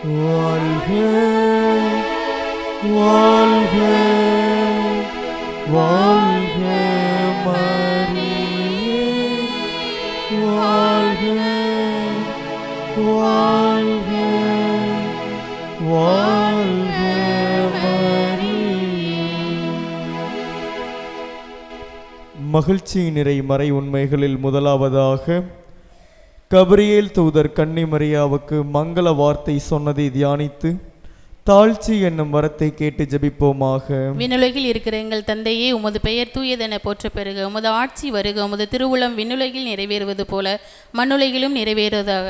வாழ்க வாழ்க வாழ்க மரியே, வாழ்க வாழ்க வாழ்க மரியே. மகிழ்ச்சி நிறை மறை உண்மைகளில் முதலாவதாக கபிரியேல் தூதர் கன்னி மரியாவுக்கு மங்கள வார்த்தை சொன்னதை தியானித்து தாழ்ச்சி என்னும் வரத்தை கேட்டு ஜெபிப்போமாக. விண்ணுலகில் இருக்கிற எங்கள் தந்தையே, உமது பெயர் தூயதென போற்ற பெறுக. உமது ஆட்சி வருக. உமது திருவுளம் விண்ணுலகில் நிறைவேறுவது போல மண்ணுலகிலும் நிறைவேறுவதாக.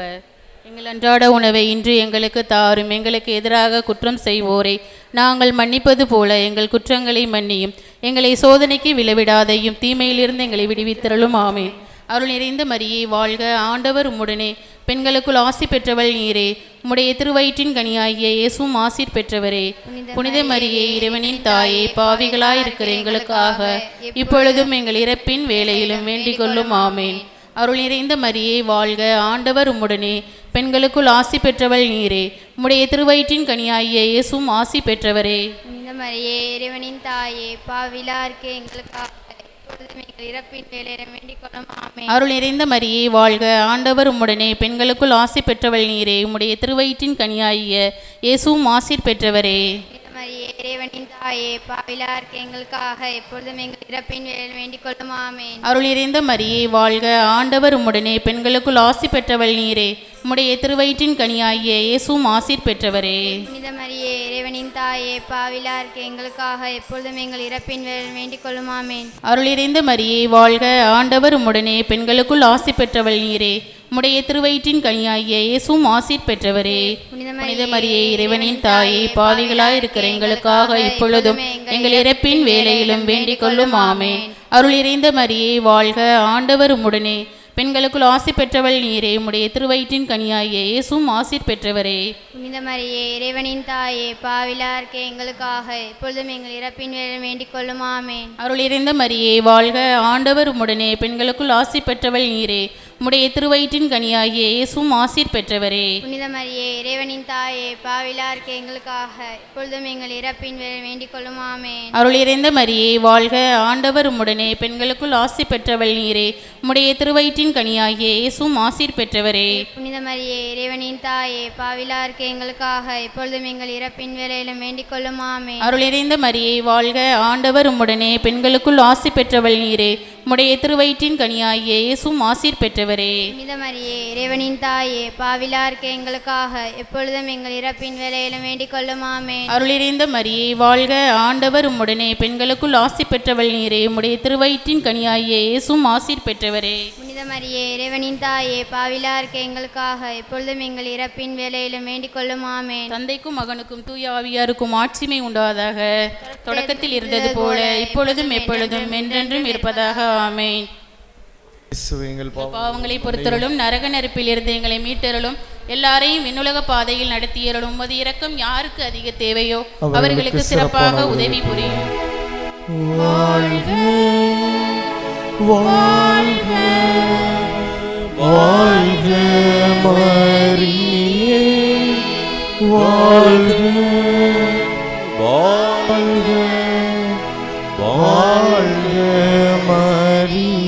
எங்கள் அன்றாட உணவை இன்று எங்களுக்கு தாரும். எங்களுக்கு எதிராக குற்றம் செய்வோரை நாங்கள் மன்னிப்பது போல எங்கள் குற்றங்களை மன்னியும். எங்களை சோதனைக்கு விளைவிடாதையும் தீமையிலிருந்து எங்களை விடுவித்தருளும். ஆமென். அருள் நிறைந்த மரியே, வாழ்க. ஆண்டவர் உம்முடனே, பெண்களுக்குள் ஆசி பெற்றவள் நீரே. உம்முடைய திருவயிற்றின் கனியாகிய இயேசுவும் ஆசீர் பெற்றவரே. புனித மரியே, இறைவனின் தாயே, பாவிகளாயிருக்கிற எங்களுக்காக இப்பொழுதும் எங்கள் இறப்பின் வேளையிலும் வேண்டிக் கொள்ளும். ஆமேன். அருள் நிறைந்த மரியே, வாழ்க. ஆண்டவர் உம்முடனே, பெண்களுக்குள் ஆசி பெற்றவள் நீரே. உம்முடைய திருவயிற்றின் கனியாகிய இயேசுவும் ஆசி பெற்றவரே. புனித மரியே, இறைவனின் தாயே, பாவிகளாயிருக்கிற எங்களுக்காக அருள் நிறைந்த மரியே, வாழ்க. ஆண்டவர் உம்முடனே, பெண்களுக்குள் ஆசி பெற்றவள் நீரே. உம்முடைய திருவயிற்றின் கனியாகிய இயேசுவும் ஆசீர் பெற்றவரே. இறைவனின் தாயே, பாவிகளாயிருக்கிற எங்களுக்காக எப்பொழுதும் எங்கள் இறப்பின் வேளையில் வேண்டிக் கொள்ளும். ஆமென். அருள் நிறைந்த மரியே, வாழ்க. ஆண்டவர் உம்முடனே, பெண்களுக்குள் ஆசி பெற்றவள் நீரே. உம்முடைய திருவயிற்றின் கனியாகிய இயேசுவும் ஆசீர் பெற்றவரே. புனித மரியே, இறைவனின் தாயே, பாவிகளாயிருக்கிற எங்களுக்காக எப்பொழுதும் எங்கள் இறப்பின் வேளையில் வேண்டிக் கொள்ளும். ஆமென். அருள் நிறைந்த மரியே, வாழ்க. ஆண்டவர் உம்முடனே, பெண்களுக்குள் ஆசி பெற்றவள் நீரே. உம்முடைய திருவயிற்றின் கனியாகிய இயேசுவும் ஆசீர் பெற்றவரே. புனித மரியே, இறைவனின் தாயே, பாவிகளாயிருக்கிற எங்களுக்காக இப்பொழுதும் எங்கள் இறப்பின் வேளையிலும் வேண்டிக் கொள்ளும். ஆமென். அருள் நிறைந்த மரியே, வாழ்க. ஆண்டவர் உம்முடனே, பெண்களுக்குள் ஆசி பெற்றவள் நீரே. உம்முடைய திருவயிற்றின் கனியாகிய இயேசுவும் ஆசீர் பெற்றவரே. புனித மரியே, இறைவனின் தாயே, பாவிகளாயிருக்கிற எங்களுக்காக இப்பொழுதும் எங்கள் இறப்பின் வேளையில் வேண்டிக் கொள்ளும். ஆமென். அருள் நிறைந்த மரியே, வாழ்க. ஆண்டவர் உம்முடனே, பெண்களுக்குள் ஆசி பெற்றவள் நீரே. உம்முடைய திருவயிற்றின் கனியாகிய இயேசுவும் ஆசீர் பெற்றவரே. புனித மரியே, இறைவனின் தாயே, பாவிகளாயிருக்கிற எங்களுக்காக இப்பொழுதும் எங்கள் இறப்பின் வேளையில் வேண்டிக் கொள்ளும். ஆமென். அருள் நிறைந்த மரியே, வாழ்க. ஆண்டவர் உம்முடனே, பெண்களுக்குள் ஆசி பெற்றவள் நீரே. உம்முடைய திருவயிற்றின் கனியாகிய இயேசுவும் ஆசீர் பெற்றவரே. புனித மரியே, இறைவனின் தாயே, பாவிகளாயிருக்கிற எங்களுக்காக இப்பொழுதும் எங்கள் இறப்பின் வேளையிலும் வேண்டிக் கொள்ளும். ஆமென். அருள் நிறைந்த மரியே, வாழ்க. ஆண்டவர் உம்முடனே, பெண்களுக்குள் ஆசி பெற்றவள் நீரே. உம்முடைய திருவயிற்றின் கனியாகிய இயேசுவும் ஆசீர் பெற்றவரே. புனித மரியே, இறைவனின் தாயே, பாவிகளாயிருக்கிற எங்களுக்காக எப்பொழுதும் எங்கள் இறப்பின் வேளையிலும் வேண்டிக் கொள்ளும். ஆமென். அருள் நிறைந்த மரியே, வாழ்க. ஆண்டவர் உம்முடனே, பெண்களுக்குள் ஆசி பெற்றவள் நீரே. உம்முடைய திருவயிற்றின் கனியாகிய இயேசுவும் ஆசீர் பெற்றவரே. புனித மரியே, இறைவனின் தாயே, பாவிகளாயிருக்கிற எங்களுக்காக எப்பொழுதும் எங்கள் இறப்பின் வேளையிலும் வேண்டிக் கொள்ளும். ஆமென். தந்தைக்கும் மகனுக்கும் தூய ஆவியாருக்கும் ஆட்சிமை உண்டாவதாக. தொடக்கத்தில் இருந்தது போல இப்பொழுதும் எப்பொழுதும் என்றென்றும் இருப்பதாக. ஆமென். பாவங்களை பொறுத்தருளும், நரக நெருப்பில் இருந்து எங்களை மீட்டருளும், எல்லாரையும் விண்ணுலக பாதையில் நடத்தியருளும். உமது இரக்கம் யாருக்கு அதிக தேவையோ அவர்களுக்கு சிறப்பாக உதவி புரியும். வாழ்க வாழ்க வாழ்க மரியே, வாழ்க வாழ்க வாழ்க மரியே.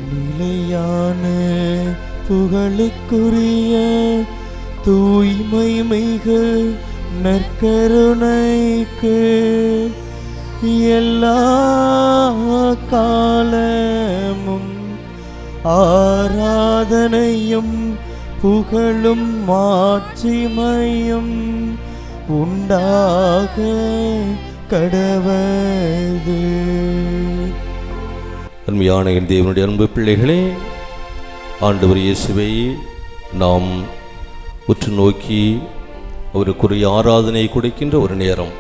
நிலையான புகழுக்குரிய தூய்மை மிகு நற்கருணைக்கு எல்லா காலமும் ஆராதனையும் புகழும் மாட்சிமையும் உண்டாக கடவது. அருமையான என் தேவனுடைய அன்பு பிள்ளைகளே, ஆண்டவர் இயேசுவை நாம் உற்று நோக்கி அவருக்குரிய ஆராதனை கொடுக்கின்ற ஒரு நேரம்.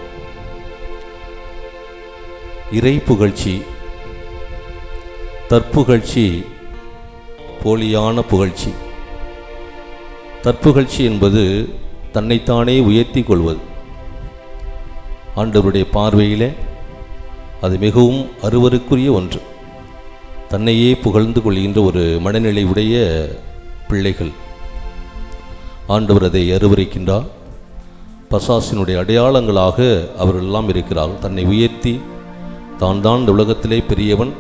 இறை புகழ்ச்சி, தற்புகழ்ச்சி, போலியான புகழ்ச்சி. தற்புகழ்ச்சி என்பது தன்னைத்தானே உயர்த்தி கொள்வது. ஆண்டவருடைய பார்வையிலே அது மிகவும் அருவருக்குரிய ஒன்று. தன்னையே புகழ்ந்து கொள்கின்ற ஒரு மனநிலை உடைய பிள்ளைகள். ஆண்டவர் அதை அருவருக்கின்றார். பசாசினுடைய அடையாளங்களாக அவர்கள் எல்லாம் இருக்கிறார்கள். தன்னை உயர்த்தி தான் இந்த உலகத்திலே பெரியவன்,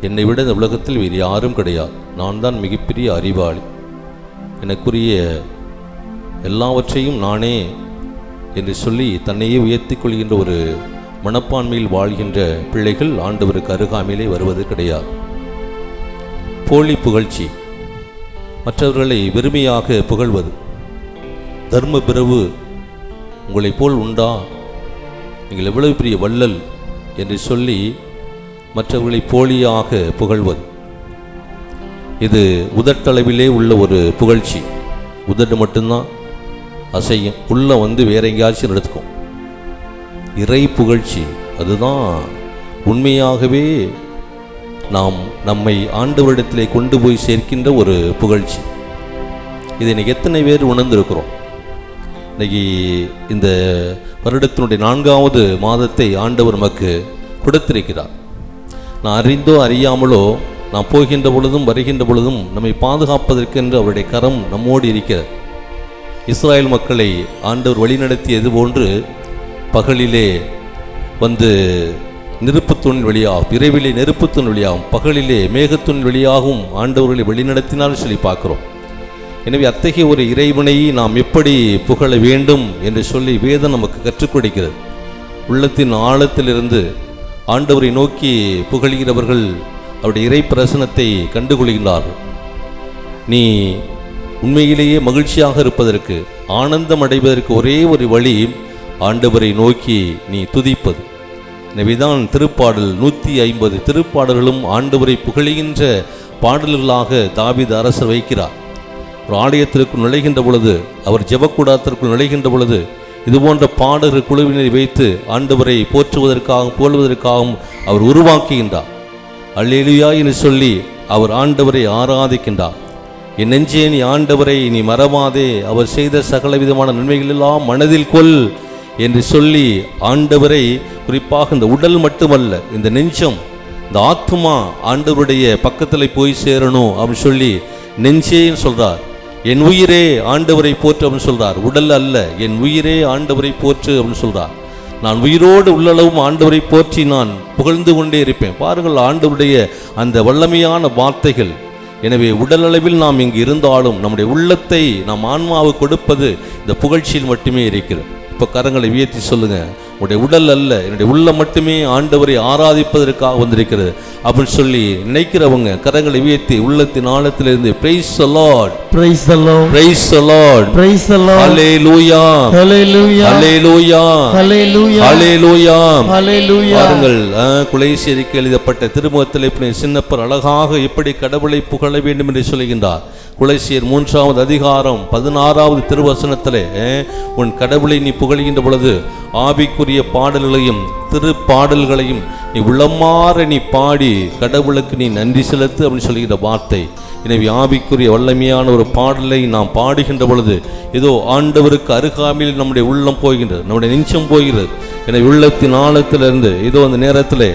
என்னை விட இந்த உலகத்தில் வேறு யாரும் கிடையாது, நான் தான் மிகப்பெரிய அறிவாளி, எனக்குரிய எல்லாவற்றையும் நானே என்று சொல்லி தன்னையே உயர்த்தி கொள்கின்ற ஒரு மனப்பான்மையில் வாழ்கின்ற பிள்ளைகள் ஆண்டவருக்கு அருகாமையிலே வருவது கிடையாது. போலி புகழ்ச்சி, மற்றவர்களை வெறுமையாக புகழ்வது. தர்ம பிறவு உங்களைப் போல் உண்டா, நீங்கள் எவ்வளவு பெரிய வள்ளல் என்று சொல்லி மற்றவர்களை போலியாக புகழ்வது. இது உதட்டளவிலே உள்ள ஒரு புகழ்ச்சி. உதட்டு மட்டும்தான் அசையும், உள்ள வேற எங்கேயாச்சும் எடுத்துக்கும். இறை புகழ்ச்சி அதுதான் உண்மையாகவே நாம் நம்மை ஆண்டவரிடத்திலே கொண்டு போய் சேர்க்கின்ற ஒரு புகழ்ச்சி. இதை இன்னைக்கு எத்தனை பேர் உணர்ந்திருக்கிறோம்? இன்னைக்கு இந்த வருடத்தினுடைய 4வது மாதத்தை ஆண்டவர் நமக்கு கொடுத்திருக்கிறார். நான் அறிந்தோ அறியாமலோ நாம் போகின்ற பொழுதும் வருகின்ற பொழுதும் நம்மை பாதுகாப்பதற்கென்று அவருடைய கரம் நம்மோடு இருக்கிறது. இஸ்ராயல் மக்களை ஆண்டவர் வழிநடத்தியது போன்று பகலிலே நெருப்புத்தூண் வழியாகும், இரவிலே நெருப்புத்தூண் வழியாகும், பகலிலே மேகத்தூண் வழியாகவும் ஆண்டவர்களை வழிநடத்தினால் சொல்லி பார்க்கிறோம். எனவே அத்தகைய ஒரு இறைவனை நாம் எப்படி புகழ வேண்டும் என்று சொல்லி வேதம் நமக்கு கற்றுக் கொடுக்கிறது. உள்ளத்தின் ஆழத்திலிருந்து ஆண்டவரை நோக்கி புகழ்கிறவர்கள் அவருடைய இறை பிரசனத்தை கண்டுகொள்கிறார்கள். நீ உண்மையிலேயே மகிழ்ச்சியாக இருப்பதற்கு, ஆனந்தம் அடைவதற்கு ஒரே ஒரு வழி ஆண்டவரை நோக்கி நீ துதிப்பது. எனவேதான் திருப்பாடல் 150 திருப்பாடல்களும் ஆண்டவரை புகழுகின்ற பாடல்களாக தாவீது அரசர் வைக்கிறார். ஒரு ஆலயத்திற்குள் நுழைகின்ற பொழுது, அவர் ஜெபக்கூடாரத்திற்குள் நுழைகின்ற பொழுது இதுபோன்ற பாடகர் குழுவினரை வைத்து ஆண்டவரை போற்றுவதற்காகவும் புகழ்வதற்காகவும் அவர் உருவாக்குகின்றார். அல்லேலூயா என்று சொல்லி அவர் ஆண்டவரை ஆராதிக்கின்றார். என் நெஞ்சே நீ ஆண்டவரை நீ மறவாதே, அவர் செய்த சகல விதமான நன்மைகளெல்லாம் மனதில் கொள் என்று சொல்லி ஆண்டவரை, குறிப்பாக இந்த உடல் மட்டுமல்ல, இந்த நெஞ்சம், இந்த ஆத்மா ஆண்டவருடைய பக்கத்தில் போய் சேரணும் அப்படின்னு சொல்லி நெஞ்சேன்னு சொல்றார். என் உயிரே ஆண்டவரை போற்று அப்படின்னு சொல்றார். உடல் அல்ல, என் உயிரே ஆண்டவரை போற்று அப்படின்னு சொல்றார். நான் உயிரோடு உள்ளளவும் ஆண்டவரை போற்றி நான் புகழ்ந்து கொண்டே இருப்பேன். பாருங்கள் ஆண்டவருடைய அந்த வல்லமையான வார்த்தைகள். எனவே உடல் அளவில் நாம் இங்கு இருந்தாலும் நம்முடைய உள்ளத்தை நாம் ஆன்மாவுக்கு கொடுப்பது இந்த புகழ்ச்சியில் மட்டுமே இருக்கிறது. இப்போ கரங்களை உயர்த்தி சொல்லுங்க, உடைய உடல் அல்ல, என்னுடைய உள்ளம் மட்டுமே ஆண்டவரை ஆராதிப்பதற்காக வந்திருக்கிறது அப்படின்னு சொல்லி நினைக்கிறவங்க கரங்களை உயர்த்தி உள்ளத்தின் ஆழத்திலிருந்து praise the Lord, praise the Lord, praise the Lord, praise the Lord, hallelujah, hallelujah, hallelujah, hallelujah, hallelujah, hallelujah. பாருங்கள் குலைசேரிக்கு எழுதப்பட்ட திருமுகத்தில் சின்னப்பர் அழகாக எப்படி கடவுளை புகழ வேண்டும் என்று சொல்கின்றார். குலைசியர் 3வது அதிகாரம் 16வது திருவசனத்திலே, உன் கடவுளை நீ புகழ்கின்ற பொழுது ஆவிக்குரிய பாடல்களையும் திருப்பாடல்களையும் நீ உள்ளமாற நீ பாடி கடவுளுக்கு நீ நன்றி செலுத்து அப்படின்னு சொல்கிற வார்த்தை. எனவே ஆவிக்குரிய வல்லமையான ஒரு பாடலை நாம் பாடுகின்ற பொழுது ஏதோ ஆண்டவருக்கு அருகாமையில் நம்முடைய உள்ளம் போகின்றது, நம்முடைய நெஞ்சம் போகிறது. எனவே உள்ளத்தின் ஆழத்திலிருந்து ஏதோ அந்த நேரத்தில்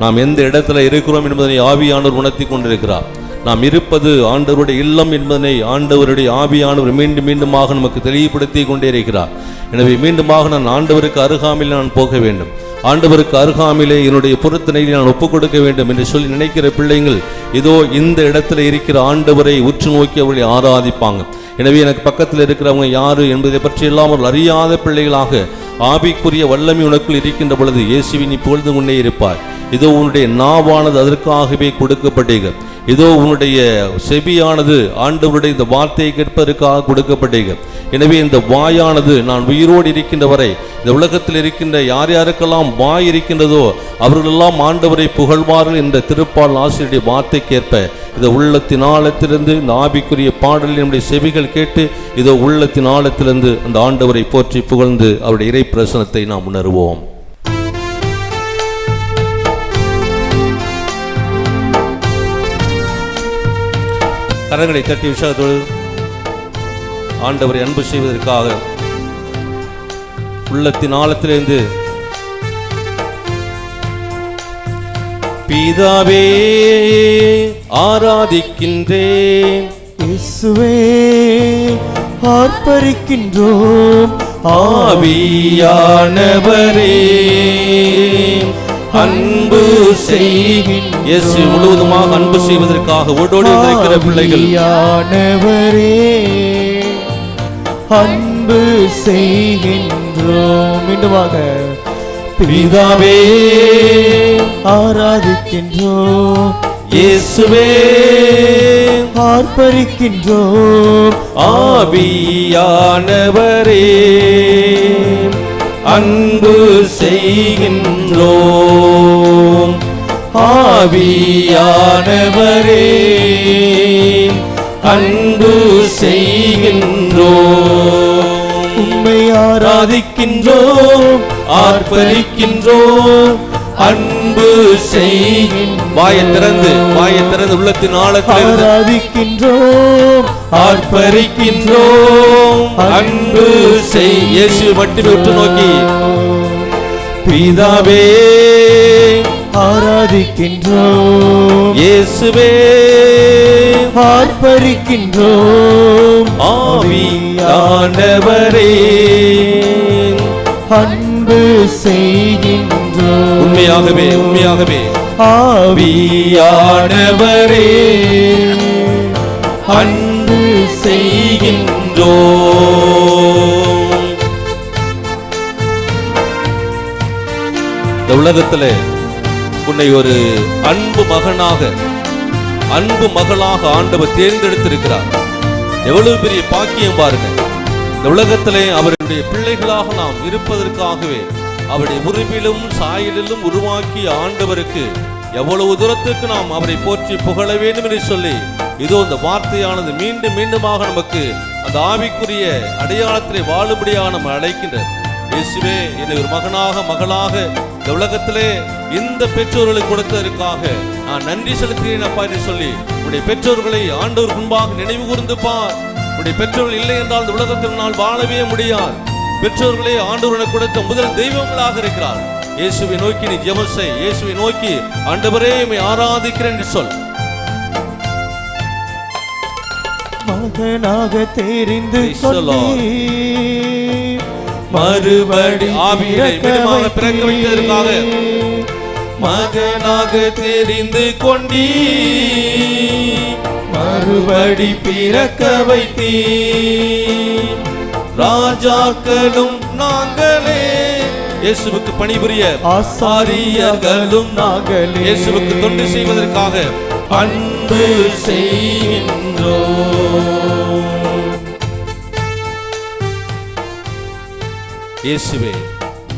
நாம் எந்த இடத்துல இருக்கிறோம் என்பதனை ஆவியானவர் உணர்த்தி கொண்டிருக்கிறார். நாம் இருப்பது ஆண்டவருடைய இல்லம் என்பதனை ஆண்டவருடைய ஆவியானவர் மீண்டும் மீண்டுமாக நமக்கு தெளிவுபடுத்தி கொண்டே இருக்கிறார். எனவே மீண்டுமாக நான் ஆண்டவருக்கு அருகாமையில் நான் போக வேண்டும், ஆண்டவருக்கு அருகாமையிலே என்னுடைய பொருத்தனையை நான் ஒப்புக் கொடுக்க வேண்டும் என்று சொல்லி நினைக்கிற பிள்ளைங்கள் இதோ இந்த இடத்துல இருக்கிற ஆண்டவரை உற்று நோக்கி அவர்களை ஆராதிப்பாங்க. எனவே எனக்கு பக்கத்தில் இருக்கிறவங்க யாரு என்பதை பற்றி எல்லாம் அவர்கள் அறியாத பிள்ளைகளாக ஆவிக்குரிய வல்லமை உனக்குள் இருக்கின்ற பொழுது இயேசுவை நீ புகழ்ந்து கொண்டே இருப்பார். இதோ உன்னுடைய நாவானது அதற்காகவே கொடுக்கப்பட்டீர்கள். இதோ உன்னுடைய செவியானது ஆண்டவருடைய இந்த வார்த்தையை கேட்பதற்காக கொடுக்கப்பட்டீர்கள். எனவே இந்த வாயானது நான் உயிரோடு இருக்கின்ற வரை இந்த உலகத்தில் இருக்கின்ற யார் யாருக்கெல்லாம் வாய் இருக்கின்றதோ அவர்களெல்லாம் ஆண்டவரை புகழ்வார்கள் என்ற திருப்பாடல் ஆசிரியருடைய வார்த்தைக்கேற்ப இந்த உள்ளத்தின் ஆழத்திலிருந்து இந்த ஆவிக்குரிய பாடலில் நம்முடைய செவிகள் கேட்டு இதோ உள்ளத்தின் ஆழத்திலிருந்து அந்த ஆண்டவரை போற்றி புகழ்ந்து அவருடைய இறை பிரசனத்தை நாம் உணர்வோம். கரங்களை தட்டி உற்சாகத்தோடு ஆண்டவரை அன்பு செய்வதற்காக உள்ளத்தின் ஆழத்திலிருந்து பிதாவே ஆராதிக்கின்றேன், இயேசுவே ஆர்ப்பரிக்கின்றோம். ஆவியானவரே அன்பு செய்கின்றோம். இயேசு முழுவதுமாக அன்பு செய்வதற்காக ஓடோடி இருக்கிற பிள்ளைகள், ஆவியானவரே அன்பு செய்கின்றோம். மீண்டுமாக பிதாவே ஆராதிக்கின்றோம். இயேசுவே ஆர்ப்பரிக்கின்றோம். ஆவியானவரே அன்பு செய்கின்றோம். ஆவியானவரே அன்பு செய்கின்றோம். உம்மை ஆராதிக்கின்றோம், ஆர்ப்பரிக்கின்றோம், அன்பு செய்கின்றோம். வாயை திறந்து உள்ளத்தின் ஆழத்தில் ஆராதிக்கின்றோம், ஆர்ப்பரிக்கின்றோம், அன்பு செய். இயேசு மட்டுமே உற்று நோக்கி, பிதாவே ஆராதிக்கின்றோம். இயேசுவே ஆர்ப்பரிக்கின்றோம். ஆவியானவரே அன்பு செய்கின்றோம். உண்மையாகவே ஆவியானவரே அன்பு செய்கின்றோம். இந்த உலகத்திலே உன்னை ஒரு அன்பு மகனாக, அன்பு மகளாக ஆண்டவர் தேர்ந்தெடுத்திருக்கிறார். எவ்வளவு பெரிய பாக்கியம் பாருங்க. இந்த உலகத்திலே அவருடைய பிள்ளைகளாக நாம் இருப்பதற்காகவே அவருடைய உருவிலும் சாயலிலும் உருவாக்கிய ஆண்டவருக்கு எவ்வளவு தூரத்துக்கு நாம் அவரை போற்றி புகழ வேண்டும் என்று சொல்லி, இதோ இந்த வார்த்தையானது மீண்டும் மீண்டுமாக நமக்கு அந்த ஆவிக்குரிய அடையாளத்திலே வாழும்படியாக நம்ம அழைக்கின்றது. இயேசுவே என்னை ஒரு மகனாக மகளாக இந்த உலகத்திலே இந்த பெற்றோர்களுக்கு கொடுத்ததற்காக நான் நன்றி செலுத்துகிறேன் அப்பா என்று சொல்லி, உன்னுடைய பெற்றோர்களை ஆண்டவர் முன்பாக நினைவு கூர்ந்து பார். உன்னுடைய பெற்றோர்கள் இல்லை என்றால் இந்த உலகத்தில் நான் வாழவே முடியாது. பெற்றோர்களே ஆண்டவரை கொடுத்த முதல் தெய்வங்களாக இருக்கிறார். இயேசுவை நோக்கி நீ ஜெபம் செய். இயேசுவை நோக்கி ஆண்டவரே உம்மை ஆராதிக்கிறேன் என்று சொல். மகனாக தெரிந்து மறுபடி ஆவியை மீண்டுமாக பிறக்க வைத்ததற்காக மகனாக தெரிந்து கொண்டீ, மறுபடி பிறக்க வைத்தீ. ராஜாக்களும் நாங்களே, இயேசுவுக்கு பணிபுரிய ஆசாரியர்களும் நாங்களே, இயேசுவுக்கு தொண்டு செய்வதற்காக அன்பு செய்கின்றோம். இயேசுவே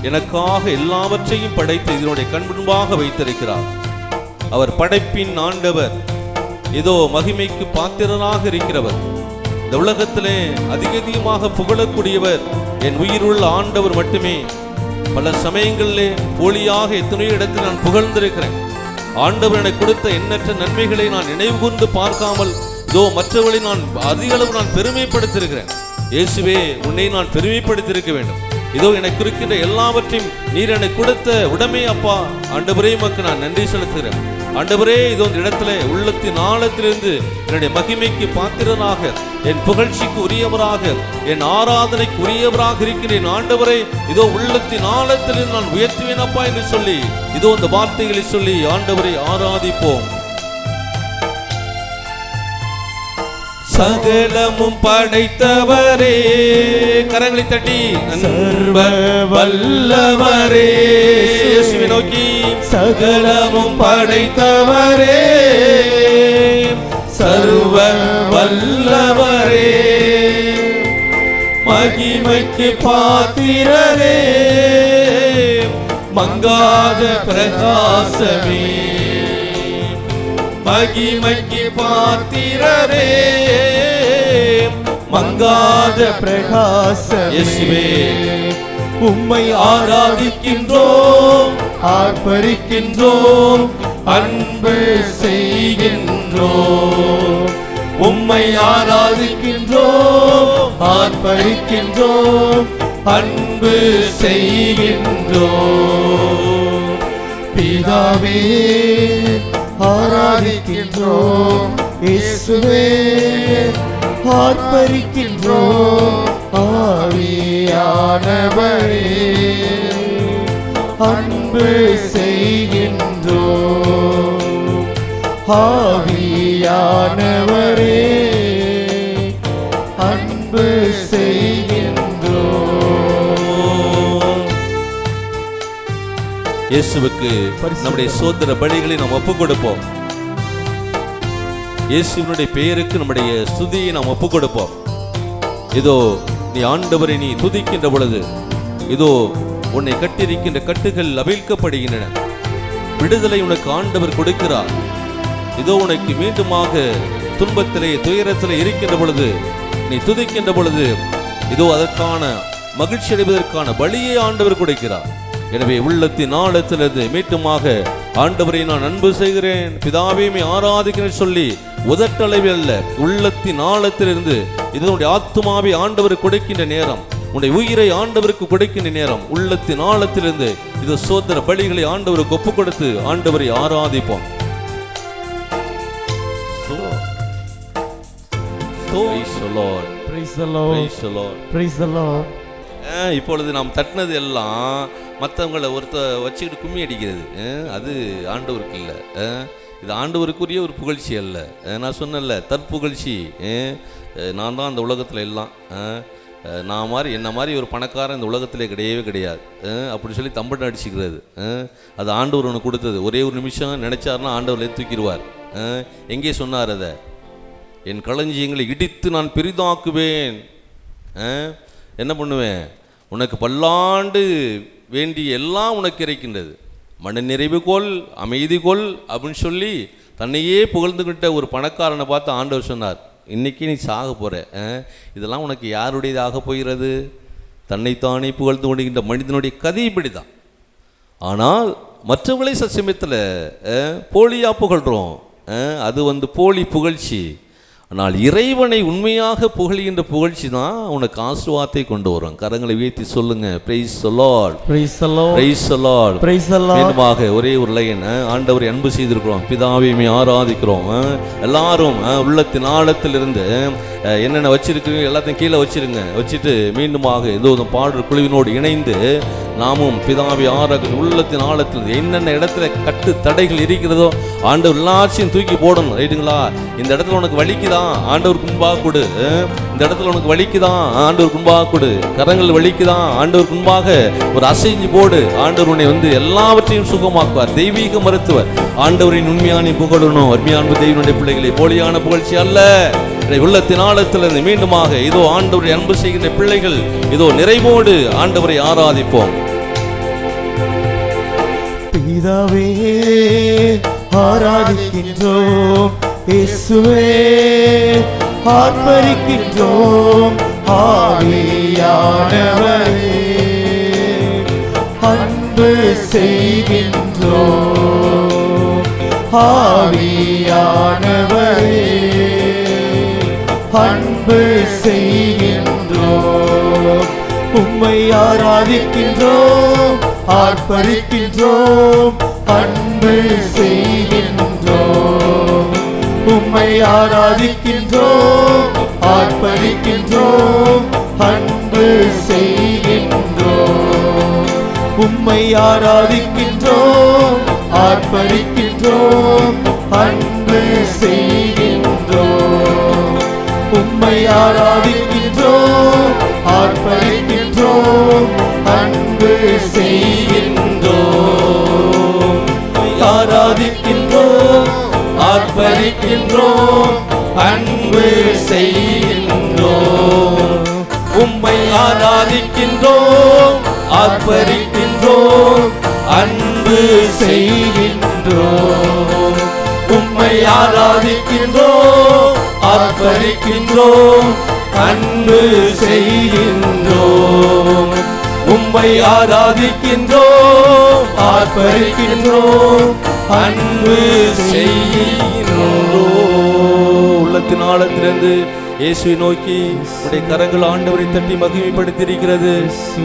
எனக்காக எல்லாவற்றையும் படைத்து இதனுடைய கண் முன்பாக வைத்திருக்கிறார். அவர் படைப்பின் ஆண்டவர், ஏதோ மகிமைக்கு பாத்திரராக இருக்கிறவர். இந்த உலகத்திலே அதிகமாக புகழக்கூடியவர் என் உயிருள்ள ஆண்டவர் மட்டுமே. பல சமயங்களிலே போலியாக எத்தனையோ இடத்தில் நான் புகழ்ந்திருக்கிறேன். ஆண்டவர் எனக்கு கொடுத்த எண்ணற்ற நன்மைகளை நான் நினைவு கூர்ந்து பார்க்காமல் இதோ மற்றவர்களை நான் அதிக அளவு நான் பெருமைப்படுத்தியிருக்கிறேன். இயேசுவே உன்னை நான் பெருமைப்படுத்தியிருக்க வேண்டும். இதோ எனக்கு இருக்கின்ற எல்லாவற்றையும் நீர் எனக்கு கொடுத்த உடமை அப்பா. ஆண்டவரே உமக்கு நான் நன்றி செலுத்துகிறேன். ஆண்டவரே இதோ இந்த இடத்துல உள்ளத்தின் ஆழத்திலிருந்து என்னுடைய மகிமைக்கு பாத்திரனாக, என் புகழ்ச்சிக்கு உரியவராக, என் ஆராதனைக்கு உரியவராக இருக்கிறேன். ஆண்டவரே இதோ உள்ளத்தின் ஆழத்திலிருந்து நான் உயர்த்துவேன் அப்பா என்று சொல்லி இதோ இந்த வார்த்தைகளை சொல்லி ஆண்டவரை ஆராதிப்போம். சகலமும் படைத்தவரே, கரங்களை தட்டி சர்வ வல்லவரே, இயேசுவை நோக்கி சகலமும் படைத்தவரே, சர்வ வல்லவரே, மகிமைக்கு பாத்திரரே, மங்காத பிரகாசமே, மகிமைக்கு பாத்திரரே, மங்காத பிரகாசமே. இயேசுவே உம்மை ஆராதிக்கின்றோம், ஆர்ப்பரிக்கின்றோம், அன்பு செய்கின்றோம். உம்மை ஆராதிக்கின்றோம், ஆர்ப்பரிக்கின்றோம், அன்பு செய்கின்றோம். பிதாவே ஆராதிக்கின்றோம், இயேசுவே ஆர்ப்பரிக்கின்றோம் ஆவியானவரே அன்பு செய்கின்றோம் ஆவியானவரே அன்பு செய்கின்றோம். இயேசுவுக்கு நம்முடைய சோதர பலிகளை நாம் ஒப்புக் கொடுப்போம். இயேசுவினுடைய பெயருக்கு நம்முடைய ஸ்துதியை நாம் ஒப்புக் கொடுப்போம். இதோ நீ ஆண்டவரை நீ துதிக்கின்ற பொழுது இதோ உன்னை கட்டியிருக்கின்ற கட்டுகள் அவிழ்க்கப்படுகின்றன. விடுதலை உனக்கு ஆண்டவர் கொடுக்கிறார். இதோ உனக்கு மீண்டுமாக துன்பத்திலே துயரத்திலே இருக்கின்ற பொழுது நீ துதிக்கின்ற பொழுது இதோ அதற்கான மகிழ்ச்சி அடைவதற்கான வழியை ஆண்டவர் கொடுக்கிறார். எனவே உள்ளத்தின் ஆழத்திலிருந்து மீட்டுமாக ஆண்டவரை நான் அன்பு செய்கிறேன் பிதாவையுமே ஆராதிக்கிறேன் சொல்லி உதட்டளவில் அல்ல, உள்ளத்தின் ஆழத்திலிருந்து இதனுடைய ஆத்துமாவை ஆண்டவர் கொடுக்கின்ற நேரம், உன்னுடைய உயிரை ஆண்டவருக்கு கொடுக்கின்ற நேரம், உள்ளத்தின் ஆழத்திலிருந்து இது சோதர பலிகளை ஆண்டவருக்கு ஒப்புக் கொடுத்து ஆண்டவரை ஆராதிப்போம். இப்பொழுது நாம் தட்டினது எல்லாம் மற்றவங்களை ஒருத்த வச்சுக்கிட்டு கும்மி அடிக்கிறது, அது ஆண்டவருக்கு இல்லை. இது ஆண்டவருக்குரிய ஒரு புகழ்ச்சி அல்ல. நான் சொன்னேன்ல, தற்புகழ்ச்சி. நான் தான் அந்த உலகத்தில் எல்லாம், நான் மாதிரி என்ன மாதிரி ஒரு பணக்காரன் இந்த உலகத்திலே கிடையவே கிடையாது அப்படி சொல்லி தம்பட்டம் அடிச்சுக்கிறது. அது ஆண்டவர் ஒன்று கொடுத்தது. ஒரே ஒரு நிமிஷம் நினைச்சாருன்னா ஆண்டவர்ல தூக்கிடுவார். எங்கே சொன்னார் அதை? என் களஞ்சியங்களை இடித்து நான் பெரிதாக்குவேன். என்ன பண்ணுவேன்? உனக்கு பல்லாண்டு வேண்டிய எல்லாம் உனக்கு இருக்கின்றது, மன நிறைவு கொள், அமைதி கொள் அப்படின்னு சொல்லி தன்னையே புகழ்ந்துகிட்ட ஒரு பணக்காரனை பார்த்து ஆண்டவர் சொன்னார், இன்னைக்கு நீ சாக போற, இதெல்லாம் உனக்கு யாருடையதாக போகிறது? தன்னைத்தானே புகழ்ந்து கொண்டிருக்கின்ற மனிதனுடைய கதை இப்படிதான். ஆனால் மற்றவர்களை சமயத்தில் போலியா புகழ்கிறோம், அது போலி புகழ்ச்சி. ஆனால் இறைவனை உண்மையாக புகழ்கின்ற புகழ்ச்சி தான் உனக்கு ஆசீர்வாதத்தை கொண்டு வரும். கரங்களை உயர்த்தி சொல்லுங்க, praise the lord, praise the lord, praise the lord, praise the Lord. மீண்டுமாக ஒரே ஒரு லைன், ஆண்டவரை அன்பு செய்திருக்கிறோம், பிதாவையுமே ஆராதிக்கிறோம். எல்லாரும் உள்ளத்தின் ஆழத்திலிருந்து என்னென்ன வச்சிருக்கிறீங்க எல்லாத்தையும் கீழே வச்சிருங்க. வச்சுட்டு மீண்டுமாக ஏதோ பாடல் குழுவினோடு இணைந்து நாமும் பிதாவை ஆராதிக்கிறோம். உள்ளத்தின் ஆழத்தில் என்னென்ன இடத்துல கட்டு தடைகள் இருக்கிறதோ ஆண்டவர் எல்லாத்தையும் தூக்கி போடணும். ரைட்டுங்களா? இந்த இடத்துல உனக்கு வலிக்குதா, ஆண்டவருக்கு முன்பாக கொடு. இந்த இடத்துல உனக்கு வலிக்குதான், ஆண்டவருக்கு முன்பாக கொடு. கரங்கள் வலிக்குதான், ஆண்டவருக்கு முன்பாக ஒரு அசைஞ்சு போடு. ஆண்டவர் உன்னை எல்லாவற்றையும் சுகமாக்குவார். தெய்வீக மருத்துவர். ஆண்டவரின் உண்மையான புகழணும். அருமையான தெய்வனுடைய பிள்ளைகளை போலியான புகழ்ச்சி அல்ல. உள்ளத்தின் ஆழத்திலிருந்து மீண்டுமாக இதோ ஆண்டவரை அன்பு செய்கின்ற பிள்ளைகள் இதோ நிறைவோடு ஆண்டவரை ஆராதிப்போம். பிதாவே ஆராதிக்கின்றோம், இயேசுவே ஆர்ப்பரிக்கின்றோம், ஆவியானவரே அன்பு செய்கின்றோம், ஆவியானவரே அன்பு செய்கின்றோம். உம்மை ஆராதிக்கின்றோம், ஆர்ப்பரிக்கின்றோம், அன்பு செய்கின்றோம். உம்மை ஆராதிக்கின்றோம், ஆர்ப்பரிக்கின்றோம், அன்பு செய்கின்றோம். உம்மை ஆராதிக்கின்றோம், ஆர்ப்பரிக்கின்றோம், அன்பு செய்கின்றோம். உம்மை ஆராதிக்கின்றோம், ஆர்ப்பரிக்கின்றோம், அன்பு செய்கின்றோம். ஆராதிக்கின்றோம், ஆர்ப்பரிக்கின்றோம், அன்பு செய்கின்றோம். உம்மை ஆராதிக்கின்றோம், ஆர்ப்பரிக்கின்றோம், அன்பு செய்கின்றோம். உம்மை ஆராதிக்கின்றோம், ஆர்ப்பரிக்கின்றோம், அன்பு செய்கின்றோம். உம்மை ஆராதிக்கின்றோம், ஆர்ப்பரிக்கின்றோம், அன்பு செய்கின்றோம். உள்ளத்தின் ஆழத்திலிருந்து இயேசுவை நோக்கி உடைய கரங்கள் ஆண்டவரை தட்டி மகிமைப்படுத்தியிருக்கிறது.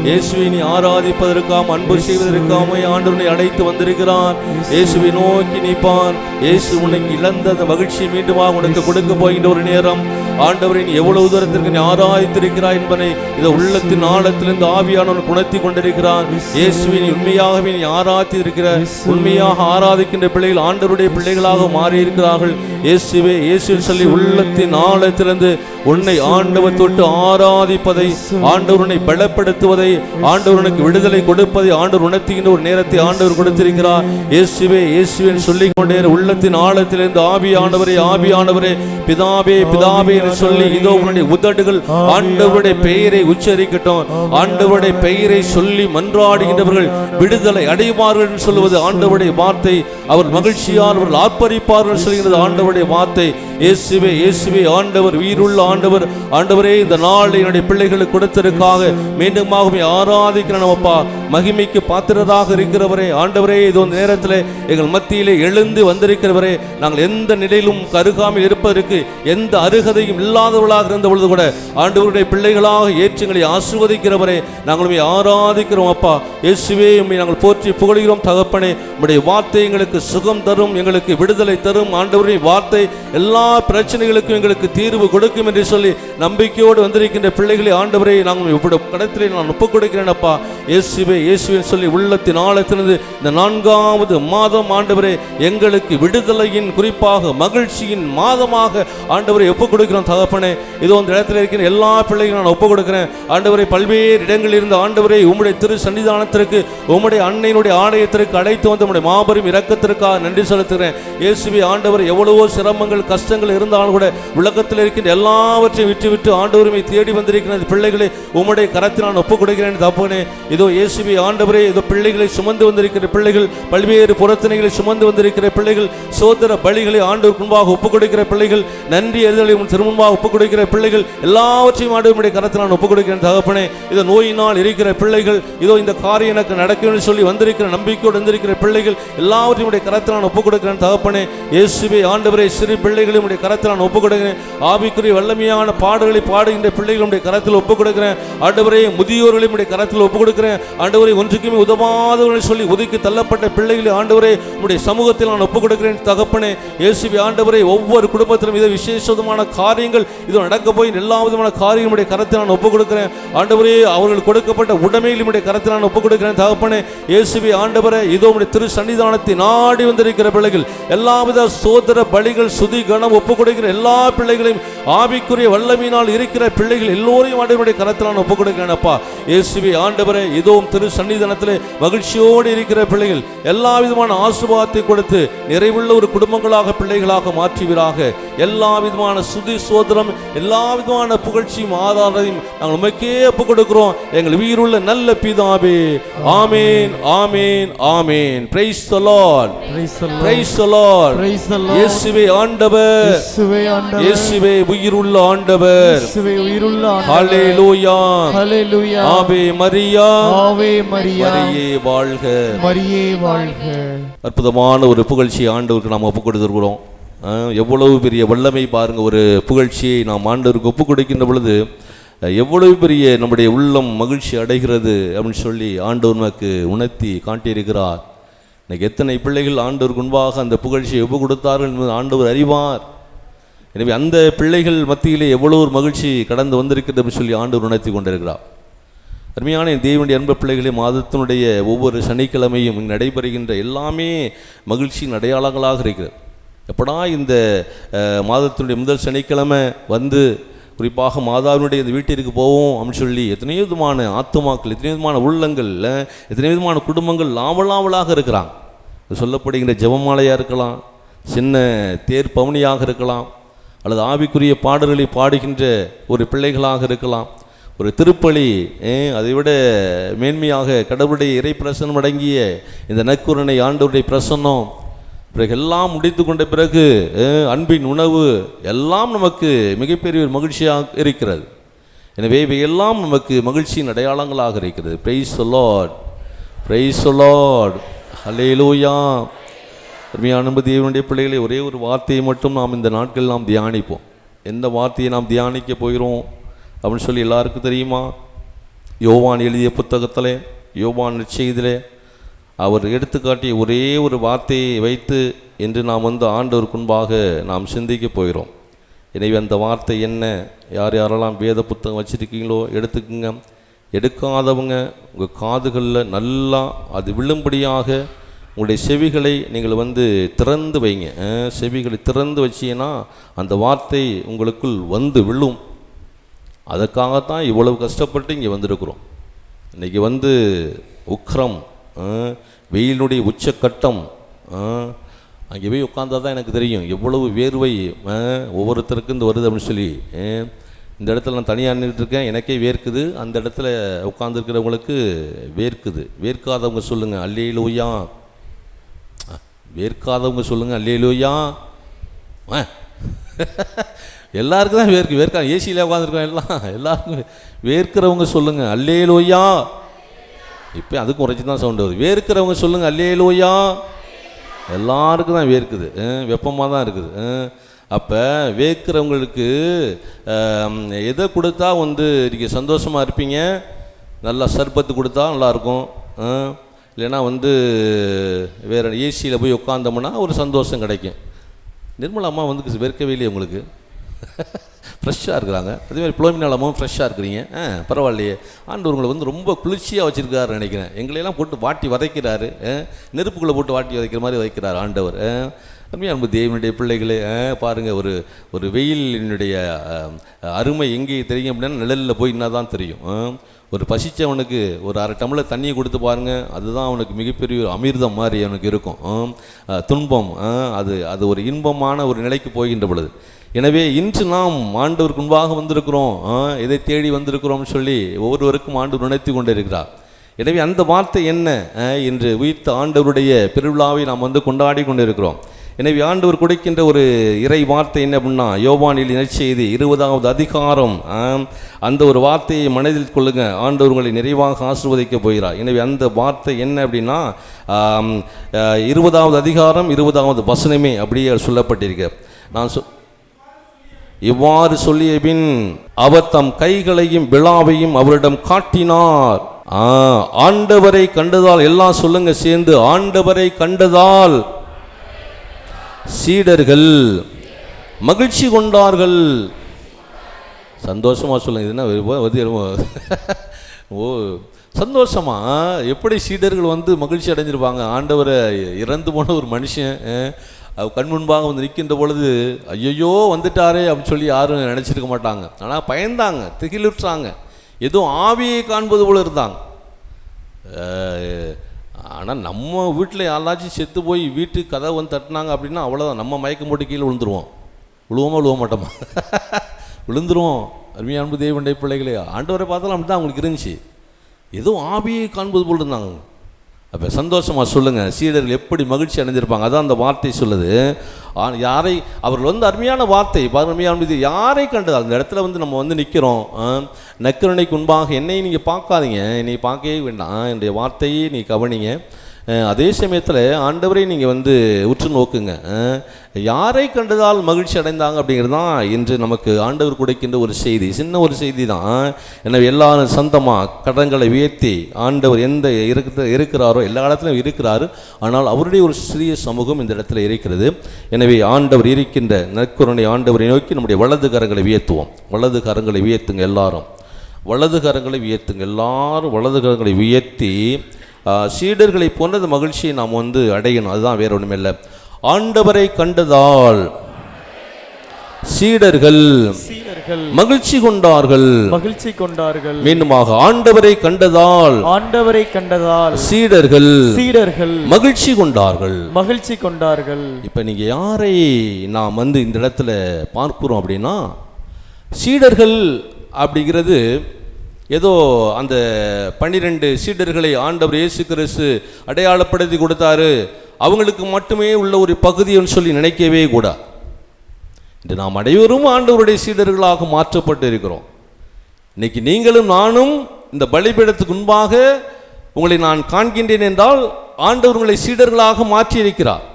இயேசுவை நீ ஆராதிப்பதற்காக அன்பு செய்வதற்காக ஆண்டவனை அழைத்து வந்திருக்கிறார். இயேசுவை நோக்கி நீப்பான். இயேசு உனக்கு இழந்த அந்த மகிழ்ச்சியை மீண்டுமாக உனக்கு கொடுக்க போகின்ற ஒரு நேரம். ஆண்டவரை நீ எவ்வளவு தூரத்திற்கு நீ ஆராதித்திருக்கிறாய் என்பதை இந்த உள்ளத்தின் ஆழத்திலிருந்து ஆவியானவன் உணர்த்தி கொண்டிருக்கிறான். இயேசுவை நீ உண்மையாகவே நீ ஆராதி இருக்கிற, உண்மையாக ஆராதிக்கின்ற பிள்ளைகள் ஆண்டவருடைய பிள்ளைகளாக மாறி இருக்கிறார்கள். இயேசுவே இயேசுவில் சொல்லி உள்ளத்தின் ஆழத்திலிருந்து உன்னை ஆண்டவர் தொட்டு ஆராதிப்பதை, ஆண்டவர் உன்னை பலப்படுத்துவதை, ஆண்டவர் உனக்கு விடுதலை கொடுப்பதை ஆண்டவர் உணர்த்துகின்ற ஒரு நேரத்தை ஆண்டவர் கொடுத்திருக்கிறார். இயேசுவே இயேசுவே சொல்லிக் கொண்டே உள்ளத்தின் ஆழத்திலிருந்து ஆவியானவரே ஆவியானவரே பிதாவே பிதாவே என்று சொல்லி இதோ உன்னுடைய உதடுகள் ஆண்டவருடைய பெயரை உச்சரிக்கட்டும். ஆண்டவருடைய பெயரை சொல்லி மன்றாடுகின்றவர்கள் விடுதலை அடைவார்கள் என்று சொல்லுவது ஆண்டவருடைய வார்த்தை. அவர் மகிழ்ச்சியால் அவர்கள் ஆர்ப்பரிப்பார்கள் சொல்கிறது ஆண்டவருடைய வார்த்தை. இயேசுவே இயேசுவே ஆண்டவர் உயிருள்ள ஆண்டவர். ஆண்டவரே இந்த நாள் என்னுடைய பிள்ளைகளுக்கு கொடுத்திருக்காக மீண்டுமாகவே ஆராதிக்கிறோம் அப்பா. மகிமைக்கு பாத்திரராக இருக்கிறவரே ஆண்டவரே, இதோ நேரத்தில் எங்கள் மத்தியிலே எழுந்து வந்திருக்கிறவரே, நாங்கள் எந்த நிலையிலும் கருகாமல் இருப்பதற்கு எந்த அருகதையும் இல்லாதவர்களாக இருந்த பொழுது கூட ஆண்டவருடைய பிள்ளைகளாக ஏற்றுங்களை ஆசீர்வதிக்கிறவரே, நாங்கள் ஆராதிக்கிறோம் அப்பா. இயேசுவே உம்மை நாங்கள் போற்றி புகழுகிறோம் தகப்பனே. உம்முடைய வார்த்தை எங்களுக்கு சுகம் தரும், எங்களுக்கு விடுதலை தரும். ஆண்டவருடைய வார்த்தை எல்லா பிரச்சனைகளுக்கும் எங்களுக்கு தீர்வு கொடுக்கும் என்று சொல்லி நம்பிக்கையோடு வந்திருக்கின்ற பிள்ளைகளை ஆண்டவரை நாங்கள் கடத்திலே நான் ஒப்புக் கொடுக்கிறேன் அப்பா. இயேசுவே இயேசுவே சொல்லி உள்ளத்தின் ஆழத்திலிருந்து இந்த 4வது மாதம் ஆண்டவரே எங்களுக்கு விடுதலையின் குறிப்பாக மகிழ்ச்சியின் மாதமாக ஆண்டவரை ஒப்புக் கொடுக்கிறோம் தகப்பனே. இதோ அந்த இடத்துல இருக்கிற எல்லா பிள்ளைகளும் நான் ஒப்புக் கொடுக்கிறேன் ஆண்டவரை. பல்வேறு இடங்களில் இருந்து ஆண்டவரை உம்முடைய திரு சன்னிதானத்திற்கு உம்முடைய அன்னையினுடைய ஆலயத்திற்கு அழைத்து வந்து உம்முடைய மாபெரும் இரக்கத்திற்காக நன்றி செலுத்துகிறேன். இயேசுவே ஆண்டவர் எவ்வளவோ சிரமங்கள் கஷ்டங்கள் இருந்தாலும் கூட உலகத்தில் இருக்கின்ற எல்லாவற்றையும் விட்டு ஆண்டவருமை தேடி வந்திருக்கிற பிள்ளைகளை உம்முடைய கரத்தில் நான் ஒப்புக் கொடுக்கிறேன் தகப்பனே. இதோ இயேசுவே ஆண்டவரே, இதோ பிள்ளைகளை சுமந்து வந்திருக்கிற பிள்ளைகள், பல்வேறு புறத்தனைகளை சுமந்து வந்திருக்கிற பிள்ளைகள், சோதர பலிகளை ஆண்டவருக்கு முன்பாக ஒப்புக் கொடுக்கிற பிள்ளைகள், நன்றி எதிர்களை திருமுன்பாக ஒப்புக் கொடுக்கிற பிள்ளைகள், எல்லாவற்றையும் ஆண்டவருடைய கரத்தில் நான் ஒப்புக் கொடுக்கிறேன் தகப்பனே. இதோ நோயினால் இருக்கிற பிள்ளைகள், இதோ இந்த காரியம் எனக்கு நடக்கும் சொல்லி வந்திருக்கிற நம்பிக்கையோடு வந்திருக்கிற பிள்ளைகள், எல்லாவற்றையும் கரத்தில் நான் ஒப்புக் கொடுக்கிறேன் தகப்பனே. இயேசுவே ஆண்டவரே, சிறு பிள்ளைகளையும் கரத்தில் நான் ஒப்புக் கொடுக்கிறேன். ஆவிக்குரிய வல்லமையான பாடல்களை பாடுகின்ற பிள்ளைகளுடைய கரத்தில் ஒப்புக் கொடுக்கிறேன் ஆண்டவரே. முதியோர்களையும் கரத்தில் ஒப்புக் கொடுக்கிறேன் ஆண்டவரே. ஒன்றுக்குமே உதவாதவர்கள் சொல்லி ஒதுக்கி தள்ளப்பட்ட பிள்ளைகளை ஆண்டவரே உடைய சமூகத்தில் நான் ஒப்புக் கொடுக்கிறேன் தகப்பனே. இயேசுவே ஆண்டவரே, ஒவ்வொரு குடும்பத்திலும் இதை விசேஷமான காரியங்கள் இது நடக்க போய் எல்லா விதமான காரியங்களுடைய கரத்தில் நான் ஒப்புக் கொடுக்கிறேன் ஆண்டவரே. அவர்கள் கொடுக்கப்பட்ட உடைமைகளுடைய கரத்தில் நான் ஒப்புக் கொடுக்கிறேன் தகப்பனே. இயேசுவே ஆண்டவரே, இதோ உடைய திரு சன்னிதானத்தை நாடி வந்திருக்கிற பிள்ளைகள், எல்லாவித சோதர பலிகள் சுதி கணம் ஒப்புக் கொடுக்கிற எல்லா பிள்ளைகளையும், ஆவிக்குரிய வல்லமையினால் இருக்கிற பிள்ளைகள் எல்லோரையும் ஆண்டவருடைய கரத்தில் நான் ஒப்புக் கொடுக்கிறேன் அப்பா. இயேசுவே ஆண்டவரே, இதோ திரு சன்னிதானத்திலே மகிழ்ச்சியோடு இருக்கிற பிள்ளைகள் எல்லா விதமான ஆசீர்வாதத்தை கொடுத்து நிறைவுள்ள ஒரு குடும்பங்களாக பிள்ளைகளாக மாற்றுவீராக. எல்லா விதமான சுதி சோதரம், எல்லா விதமான புகழ்ச்சியும் ஆதாரத்தையும் நாங்கள் உமக்கே ஒப்புக் கொடுக்கிறோம் எங்கள் உயிருள்ள நல்ல பிதாவே. ஆமேன் ஆமேன் ஆமேன். Praise the lord, praise the lord. இயேசுவே ஆண்டவர், இயேசுவே உயிருள்ள ஆண்டவர். ஹல்லேலூயா, ஹல்லேலூயா. ஆவே மரியா, ஆவே மரியா. மரியே வாழ்க, மரியே வாழ்க. அற்புதமான ஒரு புகழ்ச்சி ஆண்டவருக்கு நாம் ஒப்புக் கொடுத்திருக்கிறோம். எவ்வளவு பெரிய வல்லமை பாருங்க. ஒரு புகழ்ச்சியை நாம் ஆண்டவருக்கு ஒப்புக் கொடுக்கின்ற பொழுது எவ்வளவு பெரிய நம்முடைய உள்ளம் மகிழ்ச்சி அடைகிறது அப்படின்னு சொல்லி ஆண்டவர் நமக்கு உணர்த்தி காட்டியிருக்கிறார். இன்னைக்கு எத்தனை பிள்ளைகள் ஆண்டவருக்கு முன்பாக அந்த புகழ்ச்சியை ஒப்புக் கொடுத்தார்கள் என்பது ஆண்டவர் அறிவார். எனவே அந்த பிள்ளைகள் மத்தியிலே எவ்வளோ ஒரு மகிழ்ச்சி கடந்து வந்திருக்கிறது அப்படின்னு சொல்லி ஆண்டவர் உணர்த்தி கொண்டிருக்கிறார். அருமையான தேவனுடைய அன்பு பிள்ளைகளே, மாதத்தினுடைய ஒவ்வொரு சனிக்கிழமையும் இங்கு நடைபெறுகின்ற எல்லாமே மகிழ்ச்சியின் அடையாளங்களாக இருக்கிறது. எப்படா இந்த மாதத்தினுடைய முதல் சனிக்கிழமை வந்து குறிப்பாக மாதாவினுடைய இந்த வீட்டிற்கு போவோம் அப்படின்னு சொல்லி எத்தனையோ விதமான ஆத்துமாக்கள், எத்தனையோ விதமான உள்ளங்கள், எத்தனையோ விதமான குடும்பங்கள் லாவலாவலாக இருக்கிறாங்க. சொல்லப்படுகின்ற ஜெபமாலையாக இருக்கலாம், சின்ன தேர் பவனியாக இருக்கலாம், அல்லது ஆவிக்குரிய பாடல்களை பாடுகின்ற ஒரு பிள்ளைகளாக இருக்கலாம், ஒரு திருப்பலி, அதைவிட மேன்மையாக கடவுளுடைய இறை பிரசன்னம் அடங்கிய இந்த நற்கருணை ஆண்டவருடைய பிரசன்னம், பிறகு எல்லாம் முடித்து கொண்ட பிறகு அன்பின் உணவு எல்லாம் நமக்கு மிகப்பெரிய ஒரு மகிழ்ச்சியாக இருக்கிறது. எனவே இவையெல்லாம் நமக்கு மகிழ்ச்சியின் அடையாளங்களாக இருக்கிறது. Praise the lord, praise the lord, ஹல்லேலூயா. அருமையான தேவனுடைய பிள்ளைகளை, ஒரே ஒரு வார்த்தையை மட்டும் நாம் இந்த நாட்களில் நாம் தியானிப்போம். எந்த வார்த்தையை நாம் தியானிக்க போகிறோம் அப்படின்னு சொல்லி எல்லாருக்கும் தெரியுமா? யோவான் எழுதிய புத்தகத்தில், யோவான் நற்செய்தியிலே அவர் எடுத்துக்காட்டிய ஒரே ஒரு வார்த்தையை வைத்து என்று நாம் ஆண்டவருக்கு முன்பாக நாம் சிந்திக்க போகிறோம். எனவே அந்த வார்த்தை என்ன? யார் யாரெல்லாம் வேத புத்தகம் வச்சுருக்கீங்களோ எடுத்துக்குங்க. எடுக்காதவங்க உங்கள் காதுகளில் நல்லா அது விழும்படியாக உங்களுடைய செவிகளை நீங்கள் திறந்து வைங்க. செவிகளை திறந்து வச்சீங்கன்னா அந்த வார்த்தை உங்களுக்குள் விழும். அதற்காகத்தான் இவ்வளவு கஷ்டப்பட்டு இங்கே வந்திருக்கிறோம். இன்றைக்கி உக்ரம், வெயிலுடைய உச்சக்கட்டம். அங்கே போய் உட்காந்தா தான் எனக்கு தெரியும் எவ்வளவு வேர்வை ஒவ்வொருத்தருக்கும் இந்த வருது அப்படின்னு சொல்லி. இந்த இடத்துல நான் தனியாக நின்றுட்டு இருக்கேன், எனக்கே வேர்க்குது. அந்த இடத்துல உட்காந்துருக்கிறவங்களுக்கு வேர்க்குது. வேர்க்காதவங்க சொல்லுங்கள் அல்லேலூயா. வேர்க்காதவங்க சொல்லுங்கள் அல்லேலூயா. எல்லாருக்கும் தான் வேர்க்கா ஏசியில் உட்காந்துருக்கோம் எல்லாருக்கும் வேர்க்கிறவங்க சொல்லுங்கள் அல்லேலூயா. இப்போ அதுக்கும் குறைச்சி தான் சவுண்டு வருது. வேர்க்கிறவங்க சொல்லுங்கள் அல்லேலூயா. எல்லாருக்கும் தான் வேர்க்குது, வெப்பமாக தான் இருக்குது. அப்போ வேர்க்கிறவங்களுக்கு எதை கொடுத்தா நீங்கள் சந்தோஷமாக இருப்பீங்க? நல்லா சர்பத்து கொடுத்தா நல்லாயிருக்கும். இல்லைன்னா வேறு ஏசியில் போய் உட்காந்தோம்னா ஒரு சந்தோஷம் கிடைக்கும். நிர்மலா அம்மா வெறுக்கவே இல்லையே உங்களுக்கு? ஃப்ரெஷ்ஷாக இருக்கிறாங்க. அதேமாதிரி புலோமினால் அம்மாவும் ஃப்ரெஷ்ஷாக இருக்கிறீங்க. பரவாயில்லையே. ஆண்டவர் உங்களை ரொம்ப குளிர்ச்சியாக வச்சுருக்காருன்னு நினைக்கிறேன். எங்களையெல்லாம் போட்டு வாட்டி வதைக்கிறாரு, நெருப்புக்குள்ளே போட்டு வாட்டி வதைக்கிற மாதிரி வைக்கிறார் ஆண்டவர். உண்மையாக நம்ம தேவனுடைய பிள்ளைகளே பாருங்கள், ஒரு வெயிலினுடைய அருமை எங்கே தெரியும் அப்படின்னா நிழலில் போயின்னா தான் தெரியும். ஒரு பசித்தவனுக்கு ஒரு அரை டம்ளர் தண்ணியை கொடுத்து பாருங்கள், அதுதான் அவனுக்கு மிகப்பெரிய அமிர்தம் மாதிரி அவனுக்கு இருக்கும். துன்பம் அது ஒரு இன்பமான ஒரு நிலைக்கு போகின்ற பொழுது. எனவே இன்று நாம் ஆண்டவருக்கு முன்பாக வந்திருக்கிறோம், எதை தேடி வந்திருக்கிறோம்னு சொல்லி ஒவ்வொருவருக்கும் ஆண்டவர் நினைத்து கொண்டு இருக்கிறார். எனவே அந்த வார்த்தை என்ன? இன்று உயிர்த்த ஆண்டவருடைய பெருவிழாவை நாம் கொண்டாடி கொண்டு இருக்கிறோம். எனவே ஆண்டவர் கொடுக்கின்ற ஒரு இறை வார்த்தை என்ன அப்படின்னா, யோவானில் நற்செய்தி 20வது அதிகாரம். அந்த ஒரு வார்த்தையை மனதில் கொள்ளுங்க. ஆண்டவர் உங்களை நிறைவாக ஆசீர்வதிக்க போகிறார். எனவே அந்த வார்த்தை என்ன அப்படின்னா 20வது அதிகாரம் 20வது வசனமே அப்படியே சொல்லப்பட்டிருக்க. நான் இவ்வாறு சொல்லிய பின் அவர் தம் கைகளையும் விழாவையும் அவரிடம் காட்டினார். ஆண்டவரை கண்டதால், எல்லாம் சொல்லுங்க சேர்ந்து, ஆண்டவரை கண்டதால் சீடர்கள் மகிழ்ச்சி கொண்டார்கள். சந்தோஷமா சொல்லுங்க. இதுனா ஓ சந்தோஷமா எப்படி சீடர்கள் மகிழ்ச்சி அடைஞ்சிருப்பாங்க? ஆண்டவரை இறந்து போன ஒரு மனுஷன் கண் முன்பாக நிற்கின்ற பொழுது ஐயோ வந்துட்டாரே அப்படின்னு சொல்லி யாரும் நினச்சிருக்க மாட்டாங்க. ஆனால் பயந்தாங்க, திகிலுற்றாங்க, ஏதோ ஆவியை காண்பது போல இருந்தாங்க. ஆனால் நம்ம வீட்டில் யாராச்சும் செத்து போய் வீட்டுக்கு கதவை தட்டினாங்க அப்படின்னா அவ்வளோதான், நம்ம மயக்கம் போட்டு கீழே விழுந்துருவோம். விழுவ மாட்டோமா? விழுந்துருவோம். அருமையான தேவனுடைய பிள்ளைகளே, ஆண்டவரை பார்த்தாலும் அப்படி தான் அவங்களுக்கு இருந்துச்சு. ஏதோ ஆவியை காண்பது போல் இருந்தாங்க. அப்போ சந்தோஷமாக சொல்லுங்கள், சீடர்கள் எப்படி மகிழ்ச்சி அடைஞ்சிருப்பாங்க? அதான் அந்த வார்த்தை சொல்லுது. யாரை அவர்கள் அருமையான வார்த்தை, அருமையான யாரை கண்டதால் அந்த இடத்துல நம்ம நிற்கிறோம். நக்கரணைக்கு முன்பாக என்னை நீங்கள் பார்க்காதீங்க, என்னை பார்க்கவே வேண்டாம், என்னுடைய வார்த்தையை நீ கவனிங்க. அதே சமயத்தில் ஆண்டவரை நீங்கள் உற்று நோக்குங்க. யாரை கண்டதால் மகிழ்ச்சி அடைந்தாங்க அப்படிங்கிறது தான் இன்று நமக்கு ஆண்டவர் கொடுக்கின்ற ஒரு செய்தி. சின்ன ஒரு செய்தி தான். எனவே எல்லாரும் சொந்தமாக கடன்களை உயர்த்தி ஆண்டவர் எந்த இருக்கிறாரோ எல்லா இடத்துலையும் இருக்கிறாரு. ஆனால் அவருடைய ஒரு சிறிய சமூகம் இந்த இடத்துல இருக்கிறது. எனவே ஆண்டவர் இருக்கின்ற நற்கருணை ஆண்டவரை நோக்கி நம்முடைய வலது கரங்களை உயர்த்துவோம். வலது கரங்களை உயர்த்துங்க எல்லாரும், வலது கரங்களை உயர்த்துங்க எல்லாரும், வலது கரங்களை உயர்த்தி சீடர்களை போன்றது மகிழ்ச்சியை நாம் அடையணும். அதுதான் வேற ஒன்றும் இல்லை. ஆண்டவரை கண்டதால் சீடர்கள் மகிழ்ச்சி கொண்டார்கள். மீண்டுமாக ஆண்டவரை கண்டதால் சீடர்கள் மகிழ்ச்சி கொண்டார்கள். இப்ப நீங்க யாரை நாம் இந்த இடத்துல பார்க்கிறோம் அப்படின்னா, சீடர்கள் அப்படிங்கிறது ஏதோ அந்த 12 சீடர்களை ஆண்டவர் இயேசு கிறிஸ்து அடையாளப்படுத்தி கொடுத்தாரு, அவங்களுக்கு மட்டுமே உள்ள ஒரு பகுதின்னு சொல்லி நினைக்கவே கூடாது. இன்று நாம் அனைவரும் ஆண்டவருடைய சீடர்களாக மாற்றப்பட்டு இருக்கிறோம். இன்னைக்கு நீங்களும் நானும் இந்த பலிபீடத்துக்கு முன்பாக உங்களை நான் காண்கின்றேன் என்றால் ஆண்டவர் உங்களை சீடர்களாக மாற்றி இருக்கிறார்.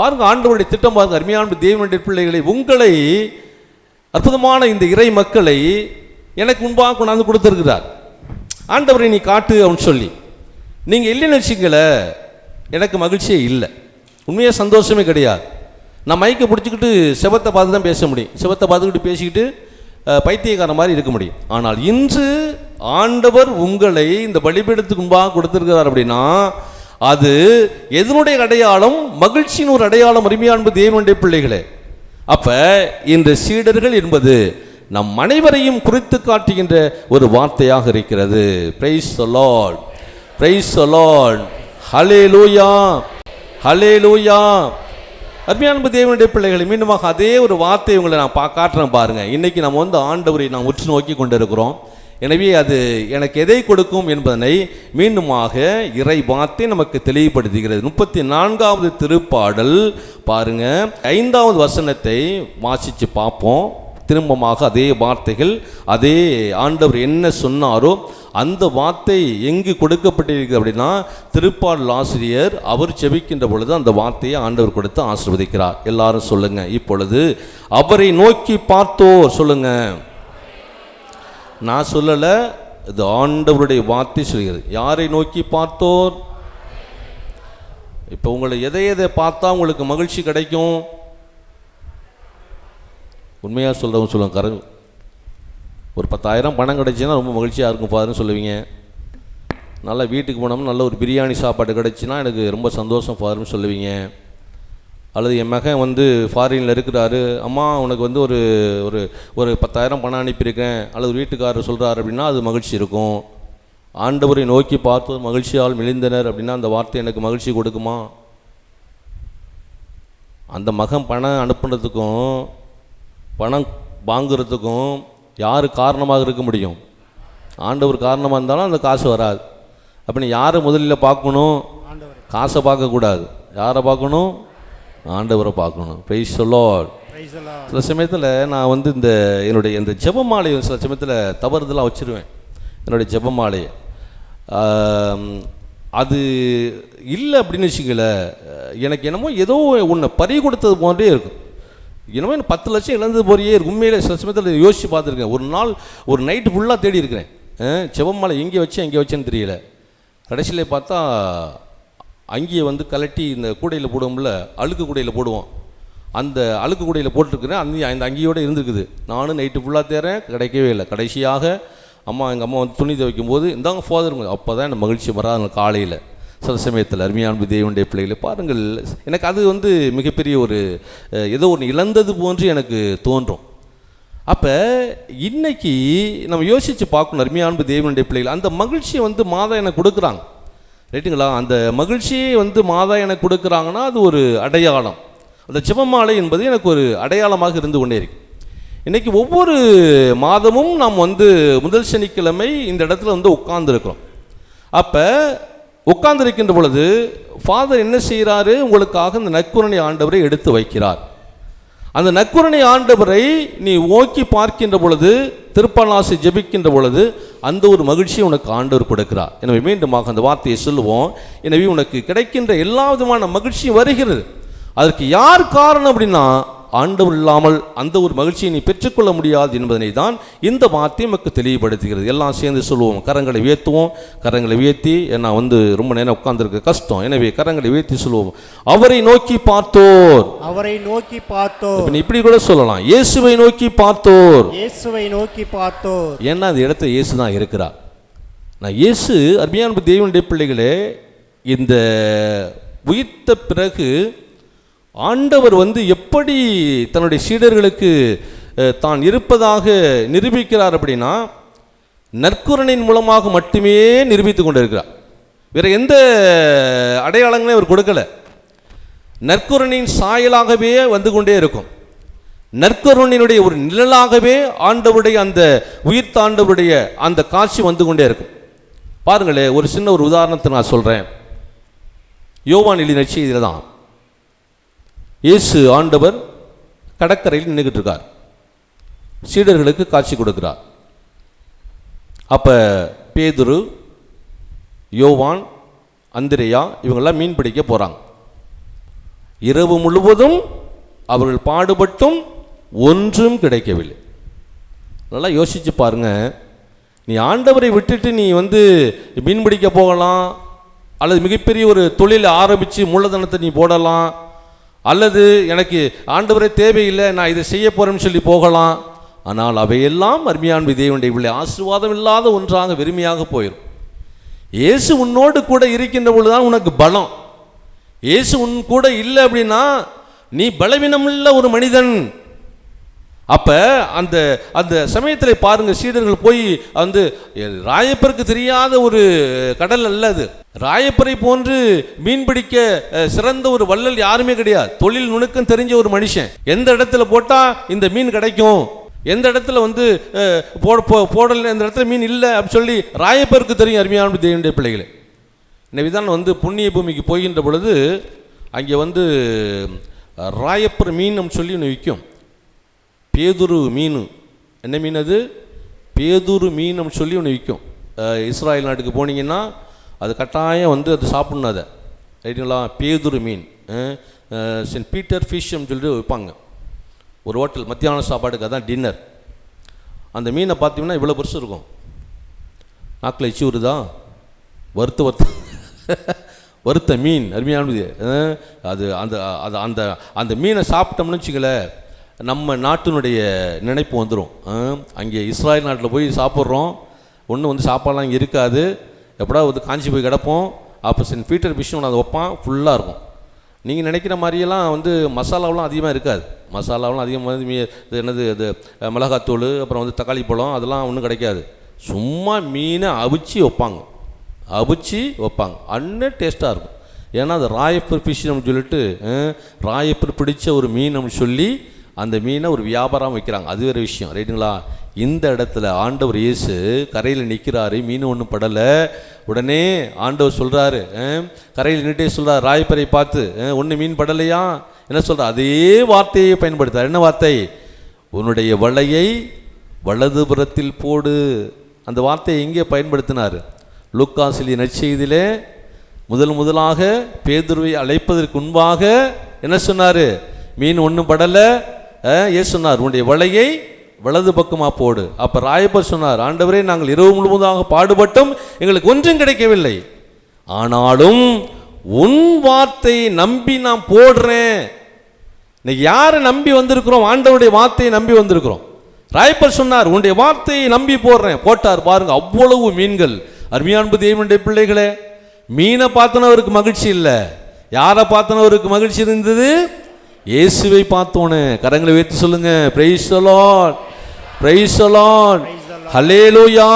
பாருங்க, ஆண்டவருடைய திட்டம் பாருங்க. அருமையான தேவனுடைய பிள்ளைகளை, உங்களை அற்புதமான இந்த இறை மக்களை எனக்கு முன்பாக கொண்டாந்து கொடுத்துருக்கிறார். ஆண்டவரை நீ காட்டு அப்படின்னு சொல்லி. நீங்கள் இல்லைன்னு வச்சுக்கல, எனக்கு மகிழ்ச்சியே இல்லை, உண்மையாக சந்தோஷமே கிடையாது. நான் மைக்கை பிடிச்சிக்கிட்டு செவத்தை பார்த்து தான் பேச முடியும், செவத்தை பார்த்துக்கிட்டு பேசிக்கிட்டு பைத்தியக்கார மாதிரி இருக்க முடியும். ஆனால் இன்று ஆண்டவர் உங்களை இந்த பலிபீடத்துக்கு முன்பாக கொடுத்திருக்கிறார் அப்படின்னா அது எதனுடைய அடையாளம்? மகிழ்ச்சியின் ஒரு அடையாளம். அருமையான தேவனுடைய பிள்ளைகளே, அப்ப இந்த சீடர்கள் என்பது நம் அனைவரையும் குறித்து காட்டுகின்ற ஒரு வார்த்தையாக இருக்கிறது. Praise the lord, praise the lord, ஹல்லேலூயா, ஹல்லேலூயா. அருமையான தேவனுடைய பிள்ளைகளை, மீண்டுமாக அதே ஒரு வார்த்தை உங்களை நான் காட்டுறேன் பாருங்க. இன்னைக்கு நம்ம ஆண்டவரை நாம் உற்று நோக்கி கொண்டிருக்கிறோம். எனவே அது எனக்கு எதை கொடுக்கும் என்பதனை மீண்டுமாக இறை வார்த்தை நமக்கு தெளிவுபடுத்துகிறது. 34வது திருப்பாடல் பாருங்க, 5வது வசனத்தை வாசித்து பார்ப்போம். திரும்பமாக அதே வார்த்தைகள், அதே ஆண்டவர் என்ன சொன்னாரோ அந்த வார்த்தை எங்கு கொடுக்கப்பட்டிருக்கு அப்படின்னா, திருப்பாடல் ஆசிரியர் அவர் செபிக்கின்ற பொழுது அந்த வார்த்தையை ஆண்டவர் கொடுத்து ஆசீர்வதிக்கிறார். எல்லாரும் சொல்லுங்க, இப்பொழுது அவரை நோக்கி பார்த்தோர். சொல்லுங்க, நான் சொல்லல, இது ஆண்டவருடைய வார்த்தை சொல்கிறது. யாரை நோக்கி பார்த்தோர்? இப்போ உங்களை எதை பார்த்தா உங்களுக்கு மகிழ்ச்சி கிடைக்கும்? உண்மையாக சொல்கிறவங்க சொல்லுவாங்க, ஒரு 10,000 பணம் கிடைச்சின்னா ரொம்ப மகிழ்ச்சியாக இருக்கும் ஃபாதர்னு சொல்லுவீங்க. நல்லா வீட்டுக்கு போனோம்னா நல்ல ஒரு பிரியாணி சாப்பாடு கிடைச்சின்னா எனக்கு ரொம்ப சந்தோஷம் ஃபாதர்னு சொல்லுவீங்க. அல்லது என் மகன் ஃபாரினில் இருக்கிறாரு, அம்மா உனக்கு ஒரு ஒரு ஒரு 10,000 பணம் அனுப்பியிருக்கேன், அல்லது வீட்டுக்காரர் சொல்கிறார் அப்படின்னா அது மகிழ்ச்சி இருக்கும். ஆண்டவரை நோக்கி பார்த்து மகிழ்ச்சியால் மிளிந்தனர் அப்படின்னா அந்த வார்த்தை எனக்கு மகிழ்ச்சி கொடுக்குமா? அந்த மகன் பணம் அனுப்புனதுக்கும் பணம் வாங்குறதுக்கும் யார் காரணமாக இருக்க முடியும்? ஆண்டவர் காரணமாக இருந்தாலும் அந்த காசு வராது. அப்போ நீ யாரை முதலில் பார்க்கணும்? காசை பார்க்கக்கூடாது. யாரை பார்க்கணும்? ஆண்டவரை பார்க்கணும். Price the Lord. சில சமயத்தில் நான் என்னுடைய இந்த ஜெபமாலையை சில சமயத்தில் தவறுதலாக வச்சுருவேன். என்னுடைய ஜெபமாலையை அது இல்லை அப்படின்னு வச்சுக்கல, எனக்கு என்னமோ ஏதோ ஒன்று பறி கொடுத்தது போன்றே இருக்கும். என்னமோ 10 லட்சம் இழந்தது போறியே இருக்கும். உண்மையிலே சில சமயத்தில் யோசித்து பார்த்துருக்கேன். ஒரு நாள் ஒரு நைட்டு ஃபுல்லாக தேடி இருக்கிறேன், ஜெபமாலை எங்கே வச்சேன்னு தெரியல. கடைசியில் பார்த்தா அங்கேயே கலட்டி இந்த கூடையில் போடுவோம்ல, அழுக்கு கூடையில் போடுவோம், அந்த அழுக்கு கூடையில் போட்டிருக்கிறேன். அந்த அங்கேயோடு இருந்துருக்குது. நானும் நைட்டு ஃபுல்லாக தேறேன், கிடைக்கவே இல்லை. கடைசியாக எங்கள் அம்மா துணி துவைக்கும் போது இந்தாங்க ஃபாதர், அப்போ தான் எனக்கு மகிழ்ச்சி வராது காலையில். சில சமயத்தில் அருமையான தேவனுடைய பிள்ளைகளை பாருங்கள், எனக்கு அது மிகப்பெரிய ஒரு ஏதோ ஒன்று இழந்தது போன்று எனக்கு தோன்றும். அப்போ இன்னைக்கு நம்ம யோசித்து பார்க்கணும், அருமையான தேவனுடைய பிள்ளைகள் அந்த மகிழ்ச்சியை மாதா எனக்கு கொடுக்குறாங்க, ரைட்டுங்களா? அந்த மகிழ்ச்சியை மாதா எனக்கு கொடுக்குறாங்கன்னா அது ஒரு அடையாளம். அந்த ஜெபமாலை என்பது எனக்கு ஒரு அடையாளமாக இருந்து கொண்டே இருக்கு. இன்றைக்கி ஒவ்வொரு மாதமும் நாம் முதல் சனிக்கிழமை இந்த இடத்துல உட்கார்ந்துருக்கிறோம். அப்போ உட்கார்ந்துருக்கின்ற பொழுது ஃபாதர் என்ன செய்கிறாரு? உங்களுக்காக இந்த நற்கருணை ஆண்டவரை எடுத்து வைக்கிறார். அந்த நற்கருணை ஆண்டவரை நீ நோக்கி பார்க்கின்ற பொழுது, திருப்பாலாசை ஜெபிக்கின்ற பொழுது அந்த ஒரு மகிழ்ச்சியை உனக்கு ஆண்டவர் கொடுக்கிறார். எனவே மீண்டுமாக அந்த வார்த்தையை சொல்லுவோம். எனவே உனக்கு கிடைக்கின்ற எல்லா விதமான மகிழ்ச்சியும் வருகிறது. அதற்கு யார் காரணம் அப்படின்னா, ஆண்டவர் இல்லாமல் அந்த ஒரு மகிழ்ச்சியை நீ பெற்றுக்கொள்ள முடியாது என்பதனை தான் இந்த வார்த்தை நமக்கு தெளிவுபடுத்துகிறது. எல்லாம் சேர்ந்து சொல்லுவோம், கரங்களை உயர்த்துவோம். கரங்களை உயர்த்தி, நான் ரொம்ப நேரம் உட்கார்ந்துருக்க கஷ்டம், எனவே கரங்களை உயர்த்தி சொல்லுவோம், அவரை நோக்கி பார்த்தோர். அவரை நோக்கி பார்த்தோர். இப்படி கூட சொல்லலாம், இயேசுவை நோக்கி பார்த்தோர். இயேசுவை நோக்கி பார்த்தோர். ஏன்னா அந்த இடத்துல இயேசு தான் இருக்கிறார். நான் இயேசு, அருமையான தேவனுடைய பிள்ளைகளே, இந்த உயிர்த்த பிறகு ஆண்டவர் எப்படி தன்னுடைய சீடர்களுக்கு தான் இருப்பதாக நிரூபிக்கிறார் அப்படின்னா, நற்கருணையின் மூலமாக மட்டுமே நிரூபித்து கொண்டு இருக்கிறார். வேற எந்த அடையாளங்களையும் அவர் கொடுக்கல. நற்கருணையின் சாயலாகவே வந்து கொண்டே இருக்கும். நற்கருணையினுடைய ஒரு நிழலாகவே ஆண்டவருடைய அந்த உயிர்த்த ஆண்டவருடைய அந்த காட்சி வந்து கொண்டே இருக்கும். பாருங்களே, ஒரு சின்ன ஒரு உதாரணத்தை நான் சொல்றேன். யோவான் எழுதின நற்செய்தியில் தான் இயேசு ஆண்டவர் கடற்கரையில் நின்றுக்கிட்டு இருக்கார், சீடர்களுக்கு காட்சி கொடுக்கிறார். அப்ப பேதுரு, யோவான், அந்திரேயா இவங்கெல்லாம் மீன் பிடிக்க போறாங்க. இரவு முழுவதும் அவர்கள் பாடுபட்டும் ஒன்றும் கிடைக்கவில்லை. நல்லா யோசிச்சு பாருங்க. நீ ஆண்டவரை விட்டுட்டு நீ வந்து மீன் பிடிக்க போகலாம், அல்லது மிகப்பெரிய ஒரு தொழிலை ஆரம்பித்து மூலதனத்தை நீ போடலாம், அல்லது எனக்கு ஆண்டவரே தேவையில்லை நான் இதை செய்ய போகிறேன்னு சொல்லி போகலாம். ஆனால் அவையெல்லாம் அருமையான தேவனுடைய பிள்ளை ஆசீர்வாதம் இல்லாத ஒன்றாக வெறுமையாக போயிடும். இயேசு உன்னோடு கூட இருக்கின்ற பொழுதுதான் உனக்கு பலம். இயேசு உன் கூட இல்லை அப்படின்னா நீ பலவீனமுள்ள ஒரு மனிதன். அப்ப அந்த அந்த சமயத்தில் பாருங்க, சீடர்கள் போய் வந்து ராயப்பருக்கு தெரியாத ஒரு கடல் அல்ல அது. ராயப்பரை போன்று மீன் பிடிக்க சிறந்த ஒரு வள்ளல் யாருமே கிடையாது. தொழில் நுணுக்கம் தெரிஞ்ச ஒரு மனுஷன். எந்த இடத்துல போட்டா இந்த மீன் கிடைக்கும், எந்த இடத்துல வந்து போடல, எந்த இடத்துல மீன் இல்லை அப்படின்னு சொல்லி ராயப்பருக்கு தெரியும். அருமையான தேவனுடைய பிள்ளைகளே, எனவே வந்து புண்ணிய பூமிக்கு போகின்ற பொழுது அங்கே வந்து ராயப்பர் மீன் சொல்லி ஒன்று விற்கும். பேதுரு மீன். என்ன மீன் அது? பேதுரு மீன் சொல்லி ஒன்று விற்கும். இஸ்ராயல் நாட்டுக்கு போனீங்கன்னா அது கட்டாயம் வந்து அது சாப்பிட்ணும். அதை ரைட்டுங்களா? பேதுரு மீன், சென்ட் பீட்டர் ஃபிஷ்ன்னு சொல்லிட்டு வைப்பாங்க ஒரு ஹோட்டல். மத்தியான சாப்பாடுக்கு அதான் டின்னர். அந்த மீனை பார்த்தீங்கன்னா இவ்வளோ பெருசு இருக்கும். நாக்கில் எச்சி வருதா? வறுத்த மீன் அருமையானது. அது அந்த அந்த அந்த மீனை சாப்பிட்டோம்னு வச்சுங்களேன், நம்ம நாட்டினுடைய நினைப்பு வந்துடும். அங்கே இஸ்ராயல் நாட்டில் போய் சாப்பிட்றோம், ஒன்றும் வந்து சாப்பாடெலாம் இங்கே இருக்காது, எப்படா வந்து காஞ்சி போய் கிடப்போம். அப்போ சென்ட் பீட்டர் பிஷ்ணு அதை வைப்பான், ஃபுல்லாக இருக்கும். நீங்கள் நினைக்கிற மாதிரியெல்லாம் வந்து மசாலாவெலாம் அதிகமாக இருக்காது. மசாலாவெலாம் அதிகமாக வந்து இது என்னது இது மிளகாத்தூள், அப்புறம் வந்து தக்காளி பழம், அதெல்லாம் ஒன்றும் கிடைக்காது. சும்மா மீனை அவிச்சு வைப்பாங்க, அண்ணன் டேஸ்ட்டாக இருக்கும். ஏன்னா அது ராயப்பர் ஃபிஷ் நம்ம சொல்லிட்டு ராயப்பர் பிடிச்ச ஒரு மீன் நம்ம சொல்லி அந்த மீனை ஒரு வியாபாரம் வைக்கிறாங்க. அது வேறு விஷயம், ரைட்டுங்களா? இந்த இடத்துல ஆண்டவர் இயேசு கரையில் நிற்கிறாரு, மீன் ஒன்றும் படலை. உடனே ஆண்டவர் சொல்கிறாரு, கரையில் நின்றுட்டே சொல்கிறார் ராயப்பரை பார்த்து, ஒன்று மீன் படலையா? என்ன சொல்கிறார்? அதே வார்த்தையை பயன்படுத்தார். என்ன வார்த்தை? உன்னுடைய வலையை வலதுபுறத்தில் போடு. அந்த வார்த்தையை எங்கே பயன்படுத்தினார்? லூக்காசிலிய நற்செய்தியிலே முதலாக பேதுருவை அழைப்பதற்கு முன்பாக என்ன சொன்னார்? மீன் ஒன்றும் படலை. ஏன் சொன்னார்? உன்னுடைய வலையை வலது பக்கமாக போடு. அப்போ ராயப்பர் சொன்னார், ஆண்டவரே நாங்கள் இரவு முழுவதாக பாடுபட்டும் எங்களுக்கு ஒன்றும் கிடைக்கவில்லை, ஆனாலும் உன் வார்த்தையை நம்பி நான் போடுறேன். இன்னைக்கு யாரை நம்பி வந்திருக்கிறோம்? ஆண்டவருடைய வார்த்தையை நம்பி வந்திருக்கிறோம். ராயப்பர் சொன்னார், உன்னுடைய வார்த்தையை நம்பி போடுறேன். போட்டார். பாருங்க, அவ்வளவு மீன்கள். அருமையான தேவனுடைய பிள்ளைகளே, மீனை பார்த்தனவருக்கு மகிழ்ச்சி இல்லை, யாரை பார்த்தனவருக்கு மகிழ்ச்சி இருந்தது? இயேசுவை பார்த்தோன்னு. கரங்களை உயர்த்தி சொல்லுங்க, praise the lord, praise the lord, ஹல்லேலூயா.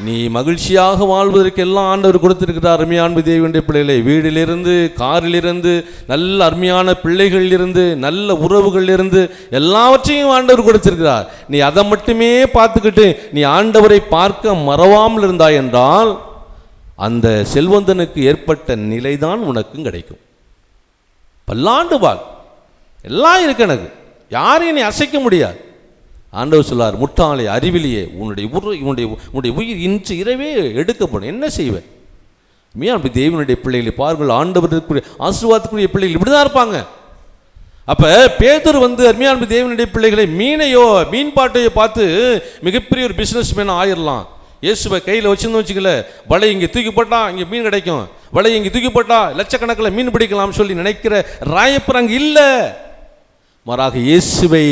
நீ மகிழ்ச்சியாக வாழ்வதற்கு எல்லாம் ஆண்டவர் கொடுத்திருக்கிறார். அருமையான தேவனுடைய பிள்ளைகளே, வீடிலிருந்து, காரிலிருந்து, நல்ல அருமையான பிள்ளைகளிலிருந்து, நல்ல உறவுகளிலிருந்து எல்லாவற்றையும் ஆண்டவர் கொடுத்திருக்கிறார். நீ அதை மட்டுமே பார்த்துக்கிட்டு நீ ஆண்டவரை பார்க்க மறவாமல் இருந்தாய் என்றால் அந்த செல்வந்தனுக்கு ஏற்பட்ட நிலைதான் உனக்கும் கிடைக்கும். பல்லாண்டு வாழ், எல்லாம் இருக்கு எனக்கு, யாரையும் நீ அசைக்க முடியாது. ஆண்டவர் சொல்லார், முட்டாளே, அறிவிலியே, உன்னுடைய உயிர் இன்று இரவே எடுக்கப்படும், என்ன செய்வேன்? அப்படி தேவனுடைய பிள்ளைகளை பாருங்கள், ஆண்டவருக்குரிய ஆசீர்வாதத்துக்குரிய பிள்ளைகள் இப்படிதான் இருப்பாங்க. அப்ப பேதுரு வந்து அருமையான தேவனுடைய பிள்ளைகளை மீனையோ மீன்பாட்டையோ பார்த்து மிகப்பெரிய ஒரு பிசினஸ் மேன் ஆயிடலாம். இயேசுவை கையில் வச்சுன்னு வச்சுக்கல, வலை இங்கே தூக்கி போட்டா இங்கே மீன் கிடைக்கும், வலை இங்கே தூக்கி போட்டா லட்சக்கணக்கில் மீன் பிடிக்கலாம் சொல்லி நினைக்கிற ராயப்பர் அங்கே இல்லை. மாறாக இயேசுவை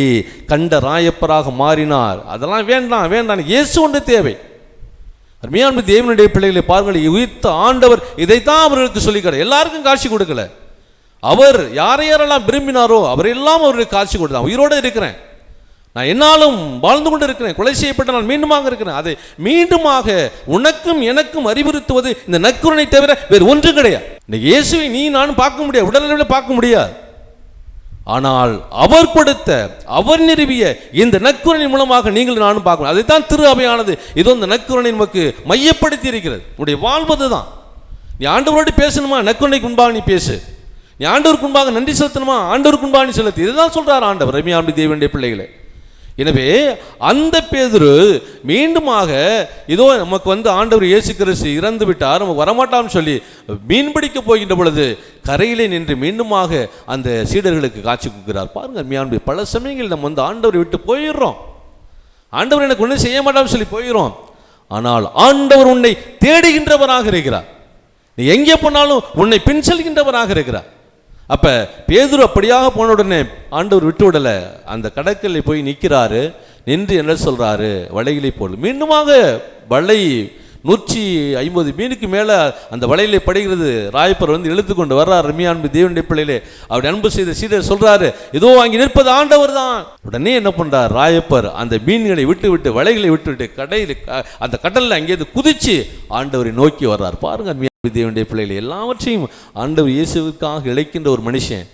கண்ட ராயப்பராக மாறினார். அதெல்லாம் வேண்டாம், இயேசு ஒன்று தேவை. அருமையான தேவனுடைய பிள்ளைகளை பாருங்கள், உயிர்த்த ஆண்டவர் இதைத்தான் அவர்களுக்கு சொல்லிக்கிறார். எல்லாருக்கும் காட்சி கொடுக்கல. அவர் யாரையாரெல்லாம் விரும்பினாரோ அவரெல்லாம் அவருக்கு காட்சி கொடுத்தார். உயிரோடு இருக்கிறேன், நான் என்னாலும் வாழ்ந்து கொண்டு இருக்கிறேன், கொலை செய்யப்பட்ட நான் மீண்டுமாக இருக்கிறேன். அதை மீண்டுமாக உனக்கும் எனக்கும் அறிவுறுத்துவது இந்த நற்கருணை தவிர வேறு ஒன்றும் கிடையாது. இந்த இயேசுவை நீ நானும் பார்க்க முடியாது, உடனடியாக பார்க்க முடியாது. ஆனால் அவர் கொடுத்த, அவர் நிறுவிய இந்த நற்கருணை மூலமாக நீங்கள் நானும் பார்க்கணும். அதைத்தான் திரு அவையானது இதோ இந்த நற்கருணை நமக்கு மையப்படுத்தி இருக்கிறது. உன்னுடைய வாழ்வது தான். நீ ஆண்டவரோடு பேசணுமா, நற்கருணைக்கு முன்பாக நீ பேசு. நீ ஆண்டவருக்கு முன்பாக நன்றி செலுத்தணுமா, ஆண்டவருக்கு முன்பாக நீ செலுத்து. இதுதான் சொல்றார் ஆண்டவர். ரம்யாண்டி தேவனுடைய பிள்ளைகளே, எனவே அந்த பேதுரு மீண்டுமாக இதோ நமக்கு வந்து ஆண்டவர் இயேசு கிறிஸ்து இறந்து விட்டார், நமக்கு வரமாட்டான்னு சொல்லி மீன் பிடிக்க போகின்ற பொழுது கரையிலே நின்று மீண்டுமாக அந்த சீடர்களுக்கு காட்சி கொடுக்கிறார். பாருங்க, பல சமயங்கள் நம்ம வந்து ஆண்டவரை விட்டு போயிடுறோம். ஆண்டவர் எனக்கு ஒன்றும் செய்ய மாட்டான்னு சொல்லி போயிடும். ஆனால் ஆண்டவர் உன்னை தேடுகின்றவராக இருக்கிறார். நீ எங்கே போனாலும் உன்னை பின் செல்கின்றவராக இருக்கிறார். அப்ப பேதுரு அப்படியாக போன உடனே ஆண்டவர் விட்டு விடல. அந்த கடற்கரையில் போய் நிற்கிறாரு. நின்று என்ன சொல்றாரு? வலைகளை போடு. மீண்டுமாக வலை 150 மீனுக்கு மேலே அந்த வலையிலே படுகிறது. ராயப்பர் வந்து இழுத்து கொண்டு வர்றார். அருமையான தேவனுடைய பிள்ளையிலே அவருடைய அன்பு செய்த சீடர் சொல்றாரு, ஏதோ அங்கே நிற்பது ஆண்டவர் தான். உடனே என்ன பண்றார்? ராயப்பர் அந்த மீன்களை விட்டு வலைகளை விட்டு கடையில் அந்த கடலில் அங்கேயிருந்து குதிச்சு ஆண்டவரை நோக்கி வர்றார். பாருங்க தேவனுடைய பிள்ளைகளை, எல்லாவற்றையும் ஆண்டவர் இயேசுவுக்காக இழைக்கின்ற ஒரு மனுஷன்.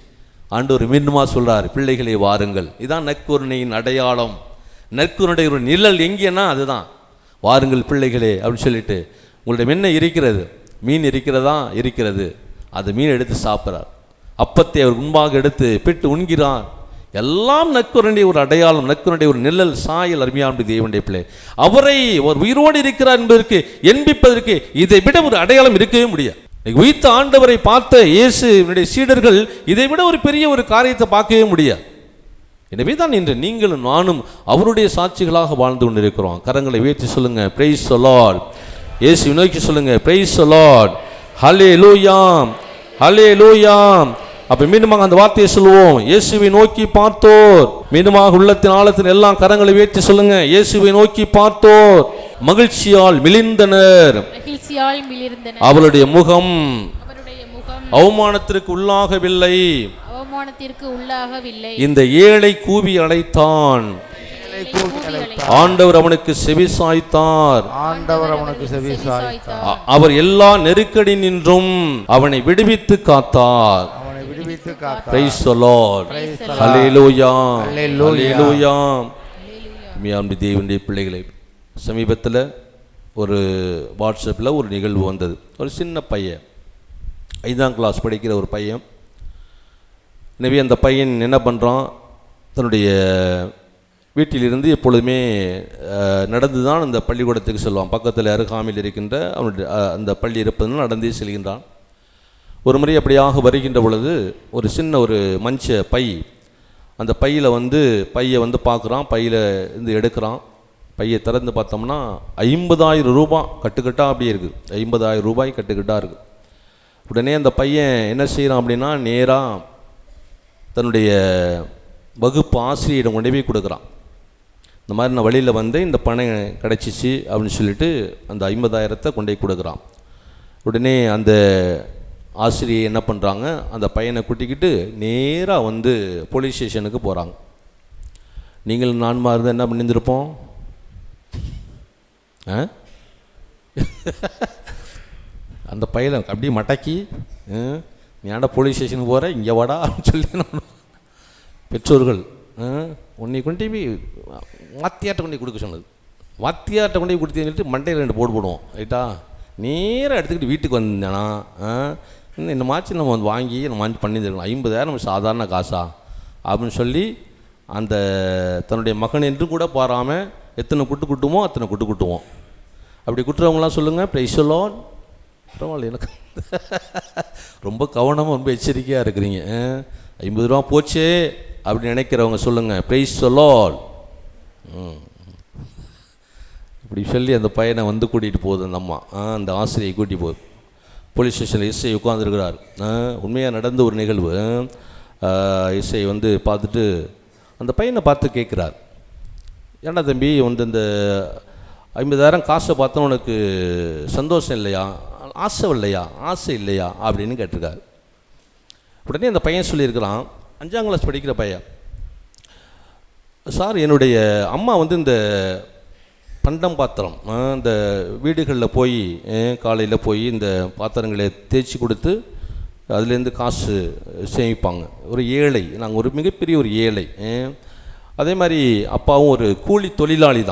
ஆண்டவர் மீண்டுமா சொல்றார், பிள்ளைகளை வாருங்கள். இதான் நற்கருணையின் அடையாளம். நற்கருணைய ஒரு நிழல் எங்கேன்னா அதுதான். வாருங்கள் பிள்ளைகளே அப்படின்னு சொல்லிட்டு, உங்களிடம் என்ன இருக்கிறது? மீன் இருக்கிறதா? இருக்கிறது. அந்த மீன் எடுத்து சாப்பிட்றார். அப்பத்தை அவர் முன்பாக எடுத்து பிட்டு உண்கிறார். எல்லாம் நற்கருணைய ஒரு அடையாளம், நற்கருணைய ஒரு நிழல் சாயல். அருமையான தேவனுடைய பிள்ளை, அவரை ஒரு உயிரோடு இருக்கிறார் என்பதற்கு எண்பிப்பதற்கு இதை விட ஒரு அடையாளம் இருக்கவே முடியாது. உயிர்த்த ஆண்டவரை பார்த்த இயேசுவினுடைய சீடர்கள் இதை விட ஒரு பெரிய ஒரு காரியத்தை பார்க்கவே முடியாது. எனவே தான் இன்று நீங்களும் நானும் அவருடைய சாட்சிகளாக வாழ்ந்து கொண்டிருக்கிறோம். கரங்களை உயர்த்தி சொல்லுங்க, பிரைஸ் தி லார்ட். இயேசுவை நோக்கி சொல்லுங்க, பிரைஸ் தி லார்ட், ஹல்லேலூயா, ஹல்லேலூயா. அப்ப மீண்டுமாக அந்த வார்த்தையை சொல்லுவோம், இயேசுவை நோக்கி பார்த்தோர். மீண்டுமாக உள்ளத்தின் ஆழத்தின் எல்லாம் கரங்களை உயர்த்தி சொல்லுங்க, இயேசுவை நோக்கி பார்த்தோர் மகிழ்ச்சியால் மிளிர்ந்தனர். அவருடைய முகம் அவமானத்திற்கு உள்ளாகவில்லை. இந்த ஏழை கூவி அழைத்தான். ஆண்டவர் அவனுக்கு செவி சாய்த்தார். அவர் எல்லா நெருக்கடி நின்றும் அவனை விடுவித்து காத்தார். பிரைஸ் தி லார்ட், ஹல்லேலூயா, ஹல்லேலூயா. தேவனுடைய பிள்ளைகளை, சமீபத்தில் ஒரு வாட்ஸ்அப்பில் ஒரு நிகழ்வு வந்தது. ஒரு சின்ன பையன், 5ஆம் கிளாஸ் படிக்கிற ஒரு பையன். எனவே அந்த பையன் என்ன பண்ணுறான், தன்னுடைய வீட்டிலிருந்து எப்பொழுதுமே நடந்து தான் அந்த பள்ளிக்கூடத்துக்கு செல்வான். பக்கத்தில் அருகாமையில் இருக்கின்ற அவனுடைய அந்த பள்ளி இருப்பதுன்னு நடந்தே செல்கின்றான். ஒரு முறை அப்படியாக வருகின்ற பொழுது ஒரு சின்ன ஒரு மஞ்ச பை, அந்த பையில் பையை பார்க்குறான். பையில் இருந்து எடுக்கிறான். பையை திறந்து பார்த்தோம்னா 50,000 ரூபாய் கட்டுக்கட்டாக அப்படியே இருக்குது. 50,000 ரூபாய் கட்டுக்கட்டாக இருக்குது. உடனே அந்த பையன் என்ன செய்கிறான் அப்படின்னா, நேராக தன்னுடைய வகுப்பு ஆசிரியரிடம் கொண்டு போய் கொடுக்குறான். இந்த மாதிரி நான் வழியில் இந்த பணம் கிடச்சிச்சு அப்படின்னு சொல்லிட்டு அந்த 50,000 கொண்டு போய் கொடுக்குறான். உடனே அந்த ஆசிரியை என்ன பண்ணுறாங்க, அந்த பையனை கூட்டிக்கிட்டு நேராக போலீஸ் ஸ்டேஷனுக்கு போகிறாங்க. நீங்கள் நான்மா இருந்தால் என்ன பண்ணியிருந்திருப்போம்? அந்த பையனை அப்படியே மடக்கி, நீ ஏன்டா போலீஸ் ஸ்டேஷனுக்கு போகிற, இங்கே வாடா அப்படின்னு சொல்லி பெற்றோர்கள் உன்னை கொண்டு போய் வாத்தியார்ட்ட கொண்டு கொடுக்க சொன்னது. வாத்தியார்ட்ட கொண்டு போய் கொடுத்தீங்கன்ட்டு மண்டையில் 2 போடு போடுவோம். ரைட்டா? நேராக எடுத்துக்கிட்டு வீட்டுக்கு வந்தேன்னா இந்த மாச்சு நம்ம வாங்கி நம்ம பண்ணியிருந்துருக்கலாம். 50,000 சாதாரண காசா அப்படின்னு சொல்லி அந்த தன்னுடைய மகன் என்று கூட பாராமல் எத்தனை குட்டுமோ அத்தனை குட்டுவோம். அப்படி குட்டுறவங்களாம் சொல்லுங்கள், பிரைஸ் தி லார்ட். பரவாயில்ல, எனக்கு ரொம்ப கவனமாக ரொம்ப எச்சரிக்கையாக இருக்கிறீங்க. 50 ரூபா போச்சே அப்படின்னு நினைக்கிறவங்க சொல்லுங்கள், பிரைஸ் தி லார்ட். இப்படி சொல்லி அந்த பையனை கூட்டிகிட்டு போகுது அந்த அம்மா. அந்த ஆசிரியை கூட்டி போகுது. போலீஸ் ஸ்டேஷனில் எஸ்ஐ உட்காந்துருக்கிறார். உண்மையாக நடந்த ஒரு நிகழ்வு. எஸ்ஐ பார்த்துட்டு அந்த பையனை பார்த்து கேட்குறார், ஏன்னா தம்பி இந்த 50,000 காசை பார்த்தா உனக்கு சந்தோஷம் இல்லையா, ஆசை இல்லையா அப்படின்னு கேட்டிருக்காரு. உடனே அந்த பையன் சொல்லியிருக்கிறான், 5ஆம் கிளாஸ் படிக்கிற பையன், சார் என்னுடைய அம்மா இந்த பண்டம் பாத்திரம் இந்த வீடுகளில் போய் காலையில் போய் இந்த பாத்திரங்களை தேய்ச்சி கொடுத்து அதுலேருந்து காசு சேமிப்பாங்க. ஒரு ஏழை, நாங்கள் ஒரு மிகப்பெரிய ஒரு ஏழை. அதே மாதிரி அப்பாவும் ஒரு கூலி தொழிலாளி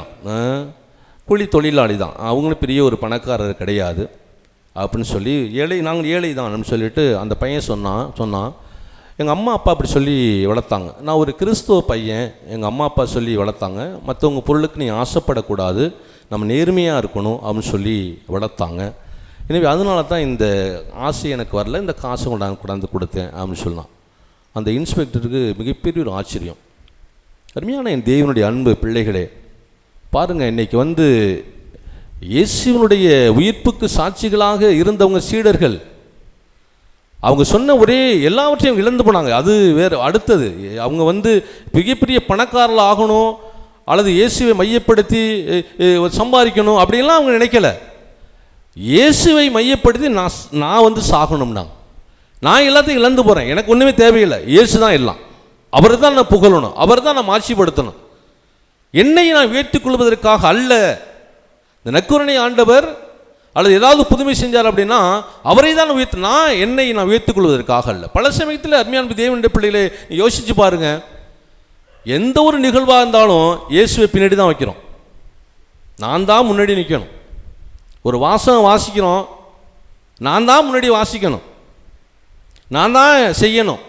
தான். அவங்களும் பெரிய ஒரு பணக்காரர் கிடையாது அப்படின்னு சொல்லி, நாங்கள் ஏழை தான் அப்படின்னு சொல்லிட்டு அந்த பையன் சொன்னான், எங்கள் அம்மா அப்பா அப்படி சொல்லி வளர்த்தாங்க. நான் ஒரு கிறிஸ்துவ பையன், எங்கள் அம்மா அப்பா சொல்லி வளர்த்தாங்க. மற்றவங்க பொருளுக்கு நீ ஆசைப்படக்கூடாது, நம்ம நேர்மையாக இருக்கணும் அப்படின்னு சொல்லி வளர்த்தாங்க. எனவே அதனால தான் இந்த ஆசை எனக்கு வரல, இந்த காசை கொண்டாந்து கொடுத்தேன் அப்படின்னு சொன்னான். அந்த இன்ஸ்பெக்டருக்கு மிகப்பெரிய ஒரு ஆச்சரியம். அருமையான என் தேவனுடைய அன்பு பிள்ளைகளே, பாருங்க, இன்னைக்கு வந்து இயேசுவினுடைய உயிர்ப்புக்கு சாட்சிகளாக இருந்தவங்க சீடர்கள், அவங்க சொன்ன ஒரே எல்லாவற்றையும் இழந்து போனாங்க. அது வேறு. அடுத்தது அவங்க வந்து மிகப்பெரிய பணக்காரர்கள் ஆகணும் அல்லது இயேசுவை மையப்படுத்தி சம்பாதிக்கணும் அப்படின்லாம் அவங்க நினைக்கல. இயேசுவை மையப்படுத்தி நான் வந்து சாகணும்னா, நான் எல்லாத்தையும் இழந்து போகிறேன், எனக்கு ஒன்றுமே தேவையில்லை, இயேசு தான் எல்லாம், அவரை தான் நான் புகழணும், அவரை தான் நான் மாட்சிப்படுத்தணும், என்னை நான் உயர்த்திக் அல்ல. இந்த நற்கருணை ஆண்டவர் அல்லது ஏதாவது புதுமை செஞ்சார் அப்படின்னா அவரை தான் என்னை நான் உயர்த்திக் கொள்வதற்காக அல்ல. பல சமயத்தில் அருமையான தேவனுடைய பிள்ளைகளை யோசிச்சு பாருங்க, எந்த ஒரு நிகழ்வாக இருந்தாலும் இயேசுவை பின்னாடி தான் வைக்கிறோம். நான் தான் முன்னாடி நிற்கணும். ஒரு வாசகம் வாசிக்கிறோம், நான் தான் முன்னாடி வாசிக்கணும், நான் தான் செய்யணும்.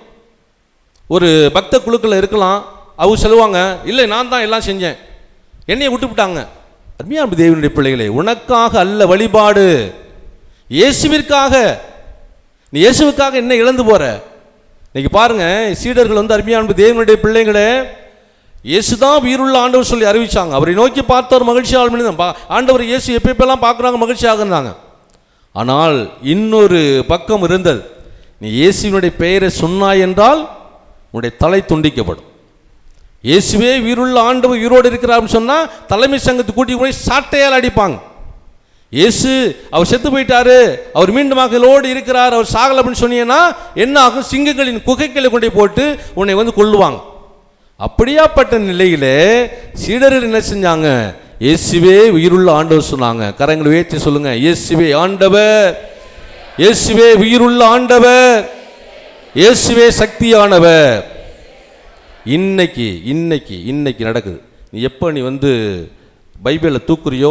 ஒரு பக்த குழுக்கள் இருக்கலாம், அவங்க சொல்லுவாங்க, இல்லை நான் தான் எல்லாம் செஞ்சேன், என்னையை விட்டுவிட்டாங்க. அருமையான தேவனுடைய பிள்ளைகளே, உனக்காக அல்ல வழிபாடு, இயேசுவிற்காக. நீ இயேசுவுக்காக என்ன இழந்து போற? இன்னைக்கு பாருங்க, சீடர்கள் வந்து அருமையான தேவனுடைய பிள்ளைகளே, இயேசுதான் உயிருள்ள ஆண்டவர் சொல்லி அறிவிச்சாங்க. அவரை நோக்கி பார்த்தவர் மகிழ்ச்சியாக தான். ஆண்டவர் இயேசு எப்பெல்லாம் பார்க்குறாங்க, மகிழ்ச்சியாக இருந்தாங்க. ஆனால் இன்னொரு பக்கம் இருந்தது. நீ இயேசுவினுடைய பெயரை சொன்னாய் என்றால் உன்னுடைய தலை துண்டிக்கப்படும். இயேசுவே உயிருள்ள ஆண்டவர் உயிரோடு இருக்கிறார்னு சொன்னால் தலைமை சங்கத்தை கூட்டி போய் சாட்டையால் அடிப்பாங்க. இயேசு அவர் செத்து போயிட்டாரு, அவர் மீண்டும் மக்களோடு இருக்கிறார், அவர் சாகலை அப்படின்னு சொன்னீங்கன்னா என்ன ஆகும்? சிங்கங்களின் குகைகளை கொண்டு போட்டு உன்னை வந்து கொல்லுவாங்க. அப்படியாப்பட்ட நிலையிலே சீடர்கள் என்ன செஞ்சாங்க? இயேசுவே உயிருள்ள ஆண்டவர் சொன்னாங்க. கரங்களை உயர்த்தி சொல்லுங்க, இயேசுவே ஆண்டவர், இயேசுவே உயிருள்ள ஆண்டவர், இயேசுவே சக்தியானவர். இன்னைக்கு இன்னைக்கு இன்னைக்கு நடக்குது. நீ எப்போ நீ வந்து பைபிளை தூக்குறியோ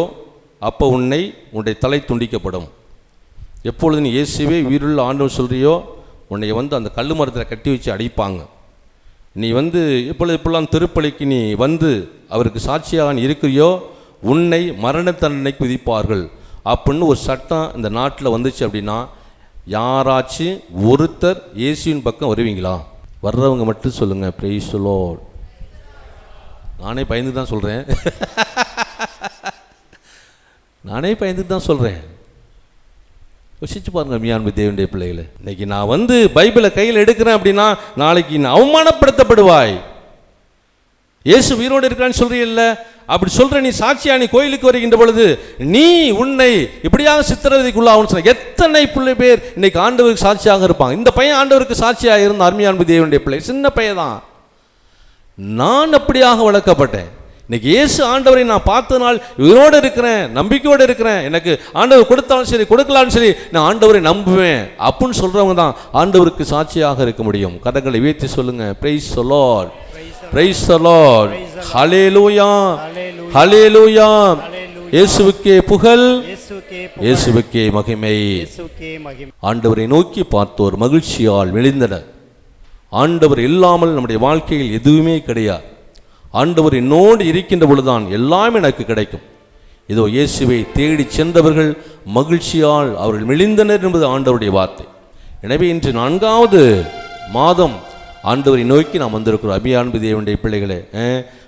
அப்போ உன்னுடைய தலை துண்டிக்கப்படும். எப்பொழுது நீ இயேசுவே உயிருள்ள ஆண்டவர் சொல்கிறியோ உன்னை வந்து அந்த கல் மரத்தில் கட்டி வச்சு அடிப்பாங்க. நீ வந்து எப்பொழுதெல்லாம் திருப்பலிக்கு நீ வந்து அவருக்கு சாட்சியாக நீ இருக்கிறியோ உன்னை மரண தண்டனைக்கு விதிப்பார்கள் அப்படின்னு ஒரு சட்டம் இந்த நாட்டில் வந்துச்சு அப்படின்னா யாராச்சும் ஒருத்தர் இயேசுவின் பக்கம் வருவீங்களா? வர்றவங்க மட்டும் சொல்லுங்கள், பிரைஸ் தி லார்ட். நானே பயந்து தான் சொல்கிறேன், நானே பயந்து தான் சொல்கிறேன். யோசிச்சு பாருங்க அருமையான தேவனுடைய பிள்ளைகளை. இன்னைக்கு நான் வந்து பைபிளை கையில் எடுக்கிறேன் அப்படின்னா நாளைக்கு நான் அவமானப்படுத்தப்படுவாய். இயேசு உயிரோடு இருக்கான்னு சொல்றீல்ல, அப்படி சொல்ற நீ சாட்சியா நீ கோயிலுக்கு வருகின்ற பொழுது நீ உன்னை இப்படியாக சித்திரவதைக்குள்ளாகும் சொன்ன எத்தனை பிள்ளை பேர் இன்னைக்கு ஆண்டவருக்கு சாட்சியாக இருப்பாங்க. இந்த பையன் ஆண்டவருக்கு சாட்சியாக இருந்த அருமையான தேவனுடைய பிள்ளை, சின்ன பையன் தான். நான் அப்படியாக வளர்க்கப்பட்டேன். இன்னைக்கு இயேசு ஆண்டவரை நான் பார்த்தனால் உயிரோடு இருக்கிறேன், நம்பிக்கையோடு இருக்கிறேன், எனக்கு ஆண்டவர் கொடுத்தாலும் சரி கொடுக்கலாலும் சரி நான் ஆண்டவரை நம்புவேன் அப்படின்னு சொல்றவங்க தான் ஆண்டவருக்கு சாட்சியாக இருக்க முடியும். கரங்களை உயர்த்தி சொல்லுங்க, praise the lord, praise the lord, ஹல்லேலூயா, ஹல்லேலூயா. இயேசுவுக்கே புகழ், இயேசுவுக்கே மகிமை. ஆண்டவரை நோக்கி பார்த்தோர் மகிழ்ச்சியால் மெலிந்தனர். ஆண்டவர் இல்லாமல் நம்முடைய வாழ்க்கையில் எதுவுமே கிடையாது. ஆண்டவர் என்னோடு இருக்கின்ற பொழுதுதான் எல்லாம் எனக்கு கிடைக்கும். இதோ இயேசுவை தேடி சென்றவர்கள் மகிழ்ச்சியால் அவர்கள் மெலிந்தனர் என்பது ஆண்டவருடைய வார்த்தை. எனவே இன்று 4வது மாதம் ஆண்டவரை நோக்கி நாம் வந்திருக்கிறோம். அபியான்பு தேவனுடைய பிள்ளைகளே,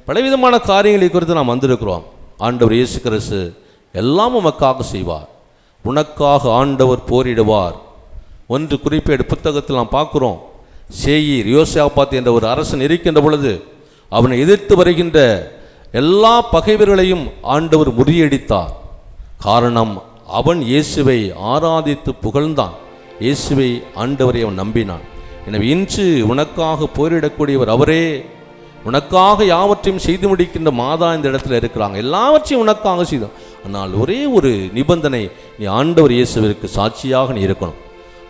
பலவிதமான காரியங்களை குறித்து நாம் வந்திருக்கிறோம். ஆண்டவர் இயேசு கிறிஸ்து எல்லாம் உமக்காக செய்வார், உனக்காக ஆண்டவர் போரிடுவார். ஒன்று குறிப்பேடு புத்தகத்தில் நாம் பார்க்கிறோம். சேயீர் யோசாபாத் என்ற ஒரு அரசன் இருக்கின்ற பொழுது அவனை எதிர்த்து வருகின்ற எல்லா பகைவர்களையும் ஆண்டவர் முறியடித்தார். காரணம், அவன் இயேசுவை ஆராதித்து புகழ்ந்தான், இயேசுவை ஆண்டவரை அவன் நம்பினான். எனவே இன்று உனக்காக போரிடக்கூடியவர் அவரே. உனக்காக யாவற்றையும் செய்து முடிக்கின்ற மாதா இந்த இடத்துல இருக்கிறாங்க, எல்லாவற்றையும் உனக்காக செய்தோம். ஆனால் ஒரே ஒரு நிபந்தனை, நீ ஆண்டவர் இயேசுவிற்கு சாட்சியாக நீ இருக்கணும்.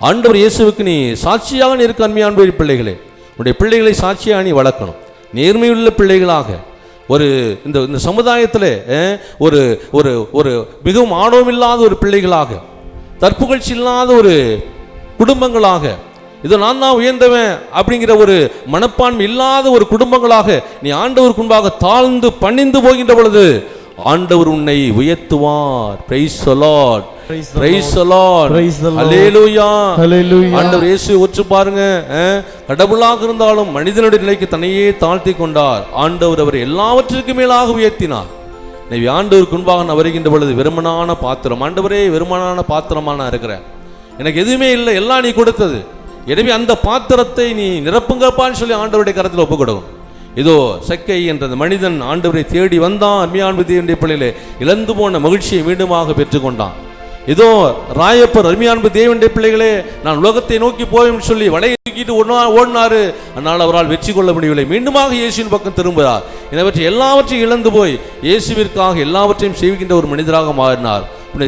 ஆண்டவர் இயேசுவுக்கு நீ சாட்சியாக நீ இருக்க. அன்மையான பிள்ளைகளே, உன்னுடைய பிள்ளைகளை சாட்சியாக நீ வளர்க்கணும். நேர்மையுள்ள பிள்ளைகளாக இந்த சமுதாயத்தில் ஒரு ஒரு ஒரு மிகவும் ஆணவமில்லாத ஒரு பிள்ளைகளாக, தற்புகழ்ச்சி இல்லாத ஒரு குடும்பங்களாக, இது நான் தான் உயர்ந்தவன் அப்படிங்கிற ஒரு மனப்பான்மை இல்லாத ஒரு குடும்பங்களாக நீ ஆண்டவருக்கு முன்பாக தாழ்ந்து பணிந்து போகின்ற பொழுது ஆண்டவர் உன்னை உயர்த்துவார். Praise the lord, praise the lord, ஹல்லேலூயா, ஹல்லேலூயா. ஆண்டவர் இயேசு ஒற்று பாருங்க, கடவுளாக இருந்தாலும் மனிதனுடைய நிலைக்கு தன்னையே தாழ்த்தி கொண்டார். ஆண்டவர் அவரை எல்லாவற்றிற்கும் மேலாக உயர்த்தினார். நீ ஆண்டவருக்கு முன்பாக நான் வருகின்ற பொழுது வெறுமனான பாத்திரம், ஆண்டவரே வெறுமனான பாத்திரமா நான் இருக்கிறேன், எனக்கு எதுவுமே இல்லை, எல்லாம் நீ கொடுத்தது, எனவே அந்த பாத்திரத்தை நீ நிரப்புங்கப்பான்னு சொல்லி ஆண்டவருடைய கரத்தில் ஒப்பு கொடுக்கும். இதோ சக்கை என்ற மனிதன் ஆண்டவரை தேடி வந்தான். அருமையான தேவனுடைய பிள்ளையிலே இழந்து போன மகிழ்ச்சியை மீண்டுமாக பெற்றுக்கொண்டான். இதோ ராயப்பர் அருமையான தேவனுடைய பிள்ளைகளே, நான் உலகத்தை நோக்கி போயும் சொல்லி வலையை தூக்கிட்டு ஓடினாரு. அதனால் அவரால் வெற்றி கொள்ள முடியவில்லை. மீண்டுமாக இயேசுவின் பக்கம் திரும்புகிறார். எனவே எல்லாவற்றையும் இழந்து போய் இயேசுவிற்காக எல்லாவற்றையும் செய்கின்ற ஒரு மனிதராக மாறினார்.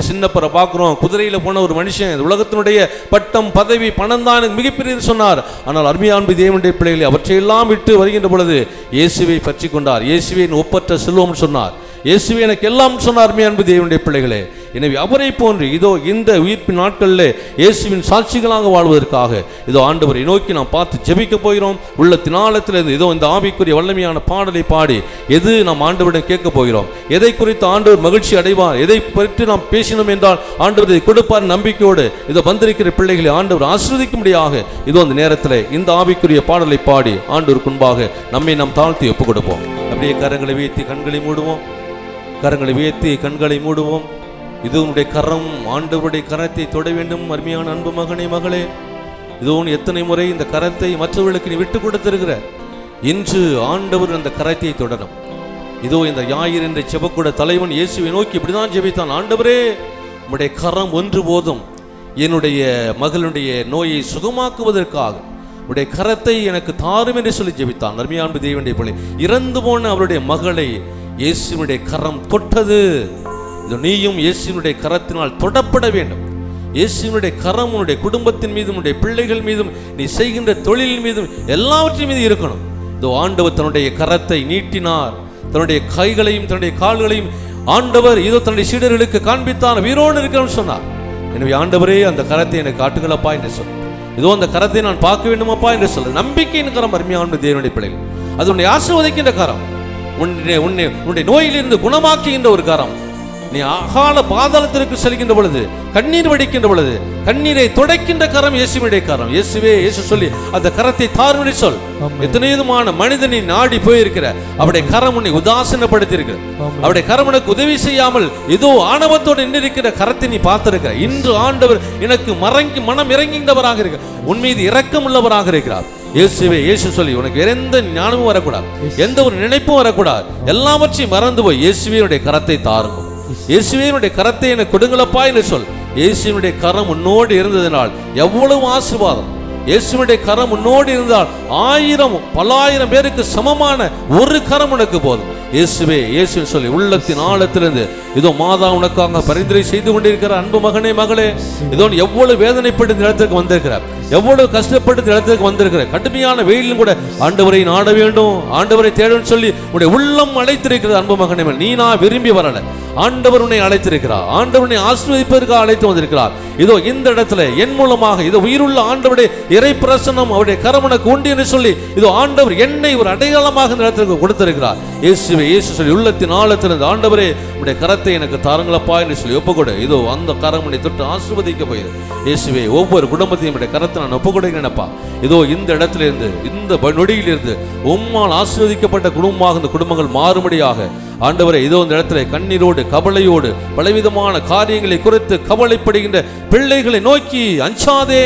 சின்னப்பரை பார்க்குறோம், குதிரையில் போன ஒரு மனுஷன், உலகத்தினுடைய பட்டம் பதவி பணம் தான் எனக்கு மிகப்பெரியது சொன்னார். ஆனால் அருமையான தேவனுடைய பிள்ளைகளை அவற்றையெல்லாம் விட்டு வருகின்ற பொழுது இயேசுவை பற்றி கொண்டார். இயேசுவை ஒப்பற்ற செல்வம் சொன்னார். இயேசுவே எனக்கு எல்லாம் சொன்னார். அருமையான தேவனுடைய பிள்ளைகளே, எனவே அவரை போன்று இதோ இந்த உயிர்ப்பின் நாட்களில் இயேசுவின் சாட்சிகளாக வாழ்வதற்காக இதோ ஆண்டவரை நோக்கி நாம் பார்த்து ஜெபிக்க போகிறோம். உள்ளத்தின் ஆழத்திலிருந்து இதோ இந்த ஆவிக்குரிய வல்லமையான பாடலை பாடி எது நாம் ஆண்டவரிடம் கேட்க போகிறோம், எதை குறித்து ஆண்டவர் மகிழ்ச்சி அடைவார், எதை பற்றி நாம் பேசினோம் என்றால் ஆண்டவர் இதை கொடுப்பார் நம்பிக்கையோடு இதோ வந்திருக்கிற பிள்ளைகளை ஆண்டவர் ஆசீர்வதிக்கும்படியாக இதோ அந்த நேரத்தில் இந்த ஆவிக்குரிய பாடலை பாடி ஆண்டவருக்கு முன்பாக நம்மை நாம் தாழ்த்தி ஒப்புக் கொடுப்போம். அப்படியே கரங்களை உயர்த்தி கண்களை மூடுவோம். கரங்களை உயர்த்தி கண்களை மூடுவோம். இது உன்னுடைய கரம் ஆண்டவருடைய கரத்தை தொட வேண்டும். அருமையான அன்பு மகனே மகளே, இதோ எத்தனை முறை இந்த கரத்தை மற்றவர்களுக்கு நீ விட்டு கொடுத்திருக்கிற, இன்று ஆண்டவர் அந்த கரத்தை தொடரும். இதோ இந்த ஞாயிறு என்ற செபக்கூட தலைவன் இயேசுவை நோக்கி இப்படிதான் ஜெபித்தான். ஆண்டவரே, உம்முடைய கரம் ஒன்று போதும், என்னுடைய மகளுடைய நோயை சுகமாக்குவதற்காக உடைய கரத்தை எனக்கு தாரும் என்று சொல்லி ஜெபித்தான். அருமையான தேவனுடைய பிள்ளை, இறந்து போன அவருடைய மகளை இயேசுவினுடைய கரம் தொட்டது. நீயும் இயேசுவினுடைய கரத்தினால் தொடப்பட வேண்டும். இயேசுவினுடைய கரம் உன்னுடைய குடும்பத்தின் மீதும் உன்னுடைய பிள்ளைகள் மீதும் நீ செய்கின்ற தொழில் மீதும் எல்லாவற்றின் மீதும் இருக்கணும். இதோ ஆண்டவர் தன்னுடைய கரத்தை நீட்டினார். தன்னுடைய கைகளையும் தன்னுடைய கால்களையும் ஆண்டவர் இதோ தன்னுடைய சீடர்களுக்கு காண்பித்தார். வீரோடு இருக்கணும்னு சொன்னார். எனவே ஆண்டவரே, அந்த கரத்தை எனக்கு காட்டுங்களப்பா என்று சொல். இதோ அந்த கரத்தை நான் பார்க்க வேண்டுமாப்பா என்று சொல்ல. நம்பிக்கையின் கரம் அருமையான தேவனுடைய பிள்ளைகள், அது உன்னை ஆசீர்வதிக்கின்ற கரம், உன்னுடைய நோயிலிருந்து குணமாக்குகின்ற ஒரு கரம். நீ அகால பாதாளத்திற்கு செல்கின்ற பொழுது, கண்ணீர் வடிக்கின்ற பொழுது கண்ணீரை துடைக்கின்ற கரம் இயேசுவினுடைய கரம். இயேசுவே இயேசு சொல்லி அந்த கரத்தை தாரும்படி சொல். எத்தனை விதமான மனிதனை நாடி போயிருக்கிற அவருடைய கரம் உன்னை உதாசீனப்படுத்தி இருக்கிற, அவருடைய கரம் உனக்கு உதவி செய்யாமல் ஏதோ ஆணவத்தோடு நின்றிருக்கிற கரத்தை நீ பார்த்திருக்கிற. இன்று ஆண்டவர் எனக்கு மனம் இறங்கின்றவராக இருக்கிற, உன் மீது இரக்கம் உள்ளவராக இருக்கிறார். இயேசுவே இயேசு சொல்லி உனக்கு எந்த ஞானமும் வரக்கூடாது, எந்த ஒரு நினைப்பும் வரக்கூடாது. எல்லாவற்றையும் மறந்து போய் இயேசுவினுடைய கரத்தை தாருங்கள். இயேசுவினுடைய கரத்தை எனக்கு கொடுங்களப்பா என்று சொல். இயேசுவினுடைய கரம் உன்னோடு இருந்ததினால் எவ்வளவு ஆசீர்வாதம். இயேசுவினுடைய கரம் உன்னோடு இருந்தால் 1000 பல்லாயிரம் பேருக்கு சமமான ஒரு கரம் உனக்கு போதும். இயேசுவே இயேசு சொல்லி உள்ளத்தின் ஆழத்திலிருந்து இதோ மாதா உனக்காக பரிந்துரை செய்து கொண்டிருக்கிற அன்பு மகனே மகளே, இதோ எவ்வளவு வேதனைப்பட்டு இந்த இடத்துக்கு வந்திருக்கிறார், எவ்வளவு கஷ்டப்பட்டு இந்த இடத்துக்கு வந்திருக்கிற, கடுமையான வெயிலும் கூட ஆண்டவரை நாட வேண்டும், ஆண்டவரை தேடும் சொல்லி உன்னுடைய உள்ளம் அழைத்திருக்கிறது. அன்பு மகனே, நீ நான் விரும்பி வரல, ஆண்டவர் உன்னை அழைத்திருக்கிறார். ஆண்டவர் உன்னை ஆசீர்வதிப்பதற்காக அழைத்து வந்திருக்கிறார். இதோ இந்த இடத்துல என் மூலமாக இதோ உயிருள்ள ஆண்டவருடைய இறை பிரசன்னம் அவருடைய கரம் உனக்கு உண்டு என்று சொல்லி இதோ ஆண்டவர் என்னை ஒரு அடையாளமாக இந்த இடத்திற்கு கொடுத்திருக்கிறார். இயேசுவே இயேசு சொல்லி உள்ளத்தின் ஆழத்திலிருந்து ஆண்டவரே உடைய கரத்தை எனக்கு தாருங்களப்பா என்று சொல்லி ஒப்புக்கொடு. இதோ அந்த கரம் உன்னை தொட்டு ஆசீர்வதிக்க போயிரு. இயேசுவே ஒவ்வொரு குடும்பத்தையும் உடைய கரத்தை நான் ஒப்புக்கொடுக்கிறேனப்பா. இதோ இந்த இடத்துல இருந்து இந்த நொடியிலிருந்து உம்மால் ஆசீர்வதிக்கப்பட்ட குடும்பமாக இந்த குடும்பங்கள் மாறும்படியாக ஆண்டவரே இதோ இந்த இடத்துல கண்ணீரோடு கவலையோடு பலவிதமான காரியங்களை குறித்து கவலைப்படுகின்ற பிள்ளைகளை நோக்கி அஞ்சாதே,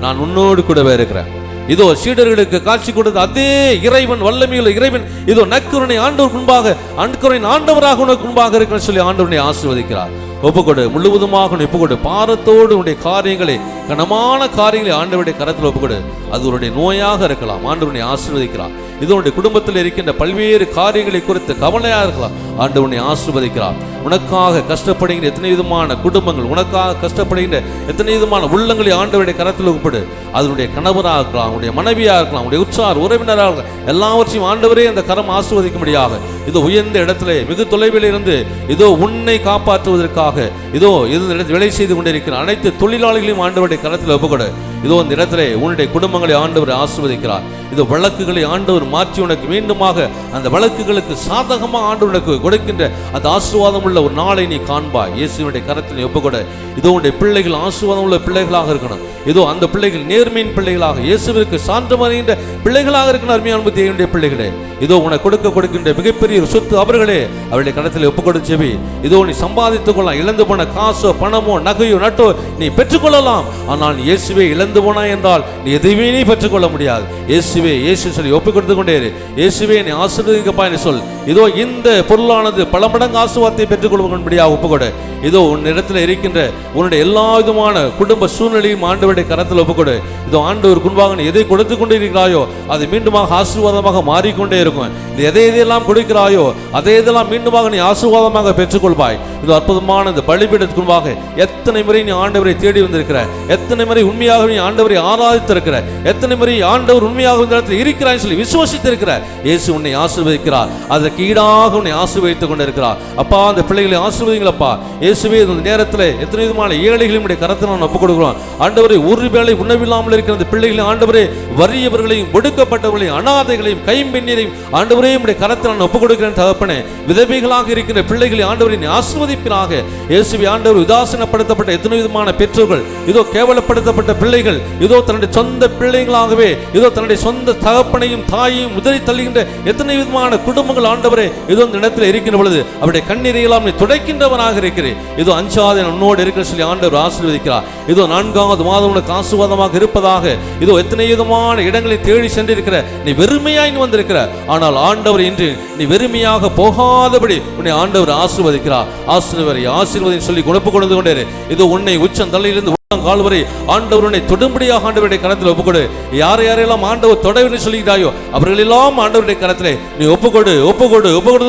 நான் உன்னோடு கூடவே இருக்கிறேன். இதோ சீடர்களுக்கு காட்சி கொடுத்த அதே இறைவன், வல்லமையுள்ள இறைவன் இதோ நற்கருணை ஆண்டவர் முன்பாக ஆண்டவராக உனக்கு முன்பாக இருக்கிறேன்னு சொல்லி ஆண்டவனை ஆசீர்வதிக்கிறார். ஒப்புக்கொடு, முழுவதுமாக ஒப்புக்கொடு. பாரத்தோடு உன்னுடைய காரியங்களை, கனமான காரியங்களை ஆண்டவருடைய கரத்தில் ஒப்புக்கொடு. அது உன்னுடைய நோயாக இருக்கலாம், ஆண்டவனை ஆசீர்வதிக்கிறார். இதனுடைய குடும்பத்தில் இருக்கின்ற பல்வேறு காரியங்களை குறித்து கவலையாக இருக்கலாம், ஆண்டவனை ஆசீர்வதிக்கிறார். உனக்காக கஷ்டப்படுகின்ற எத்தனை விதமான குடும்பங்கள், உனக்காக கஷ்டப்படுகின்ற எத்தனை விதமான உள்ளங்களை ஆண்டவருடைய கரத்தில் ஒப்புக்கொடு. அதனுடைய கணவராக இருக்கலாம், உன்னுடைய மனைவியாக இருக்கலாம், உன்னுடைய உற்றார் உறவினராக இருக்கலாம், எல்லாவற்றையும் ஆண்டவரே அந்த கரம் ஆசீர்வதிக்கும்படியாக இதோ உயர்ந்த இடத்துல வெகு தொலைவில் இருந்து இதோ உன்னை காப்பாற்றுவதற்காக இதோ இந்த வேலை செய்து கொண்டிருக்கிற அனைத்து தொழிலாளிகளையும் ஆண்டவருடைய கரத்தில் ஒப்புக்கொடு. இதோ இந்த இடத்துல உன்னுடைய குடும்பங்களை ஆண்டவர் ஆசீர்வதிக்கிறார். இது வழக்குகளை ஆண்டவர் மாற்றி உனக்கு மீண்டுமாக அந்த வழக்குகளுக்கு சாதகமாக ஆண்டவர் உனக்கு கொடுக்கின்ற அந்த ஆசீர்வாதம் உள்ள ஒரு நாளை நீ காண்பாய். இயேசுவினுடைய கரத்தில் நீ ஒப்புக்கொடு. இதோ உன்னுடைய பிள்ளைகள் ஆசீர்வாதம் உள்ள பிள்ளைகளாக இருக்கணும். இதோ அந்த பிள்ளைகள் நேர்மையின் பிள்ளைகளாக, இயேசுவிற்கு சான்று மறைகின்ற பிள்ளைகளாக இருக்கணும். அருமையான தேவனுடைய பிள்ளைகளே, இதோ உனக்கு கொடுக்கின்ற மிகப்பெரிய ஒரு சொத்து அவர்களே. அவருடைய கரத்தில் ஒப்புக்கொடுத்து செவி. இதோ நீ சம்பாதித்துக் கொள்ளலாம். இழந்து போன காசோ பணமோ நகையோ நட்டோ நீ பெற்றுக்கொள்ளலாம். ஆனால் நீ இயேசுவே இழந்து போனாய் என்றால் நீ எதையுமே நீ பெற்றுக்கொள்ள முடியாது. இயேசுவே இயேசு சொல்லி ஒப்புக் கொடுத்து கொண்டே இரு. இயேசுவே நீ ஆசீர்வதிக்கப்பா என்று சொல். இதோ இந்த பொருளானது பல மடங்கு ஆசீர்வாதத்தை பெற்றுக்கொள்ளும்படியாக ஒப்புக்கொடு. இதோ உன்னிடத்தில் இருக்கின்ற உன்னுடைய எல்லா விதமான குடும்ப சூழ்நிலையும் ஆண்டவருடைய கரத்தில் ஒப்புக்கொடு. இதோ ஆண்டவருக்கு முன்பாக நீ எதை கொடுத்து கொண்டு இருக்கிறாயோ அது மீண்டுமாக ஆசீர்வாதமாக மாறிக்கொண்டே இருக்கும். நீ எதையெல்லாம் கொடுக்கிறாயோ அதை இதெல்லாம் மீண்டுமாக நீ ஆசீர்வாதமாக பெற்றுக்கொள்வாய். இது அற்புதமான இந்த பலிபீடத்துக்கு முன்பாக எத்தனை முறை நீ ஆண்டவரை தேடி வந்திருக்கிற, எத்தனை முறை உண்மையாக நீ ஆண்டவரை ஆராதித்திருக்கிற, எத்தனை முறை ஆண்டவர் உண்மையாக இந்த இடத்தில் இருக்கிறாய் சொல்லி விசுவாசித்திருக்கிற. இயேசு உன்னை ஆசீர்வதிக்கிறார். அதற்கு ஈடாக உன்னை ஆசீர்வதித்துக் கொண்டிருக்கிறார். அப்பா, அந்த பிள்ளைகளை ஆசீர்வதிங்களப்பா. இயேசுவே இந்த நேரத்தில் எத்தனை விதமான ஏழைகளையும் கரத்தில் நான் ஒப்புக் கொடுக்கிறோம். ஆண்டவரை ஒரு வேளை உணவில்லாமல் இருக்கிற அந்த பிள்ளைகளை ஆண்டவரே வறியவர்களையும் ஒடுக்கப்பட்டவர்களையும் அனாதைகளையும் கைம்பெண்ணியரையும் ஆண்டவரே உடைய கரத்தில் நான் ஒப்புக் கொடுக்கிறேன். தகப்பனே, விதவைகளாக இருக்கிற பிள்ளைகளை ஆண்டவரை நீ ஆசீர்வதிப்பீராக. இயேசுவே ஆண்டவர் உதாசீனப்படுத்தப்பட்ட எத்தனை விதமான பெற்றோர்கள், இதோ கேவலப்படுத்தப்பட்ட பிள்ளைகள், இதோ தன்னுடைய சொந்த பிள்ளைகளாகவே இதோ தன்னுடைய சொந்த தகப்பனையும் தாயையும் உதறி தள்ளுகின்ற எத்தனை விதமான குடும்பங்கள் ஆண்டவரே இதோ இந்த இடத்தில் இருக்கின்ற பொழுது அவருடைய கண்ணீரையெல்லாம் நீ துடைக்கின்றவனாக இருக்கிறேன். இதோ அஞ்சாதே உன்னோடு இருக்கிற சொல்லி ஆண்டவர் ஆசீர்வதிக்கிறார். இதோ 4வது மாதம் உனக்கு ஆசீர்வாதமாக இருப்பதாக. இதோ எத்தனை விதமான இடங்களை தேடி சென்றிருக்கிற நீ வெறுமையாய் வந்திருக்கிற. ஆனால் ஆண்டவர் இன்று நீ வெறுமையாக போகாதபடி உன்னை ஆண்டவர் ஆசீர்வதிக்கிறார். ஆசீர்வதின்னு சொல்லி ஒப்புக் கொண்டு கொண்டே இதோ உன்னை உச்சம் தலையிலிருந்து கால் வரை ஆண்டவருடைய தொடும்படியாக ஆண்டவருடைய கரத்தில் ஒப்புக்கொடு. யாரையெல்லாம் ஆண்டவர் தொடர்ந்து சொல்லுகிறாயோ அவர்களெல்லாம் ஆண்டவருடைய கரத்திலே நீ ஒப்புக்கொடு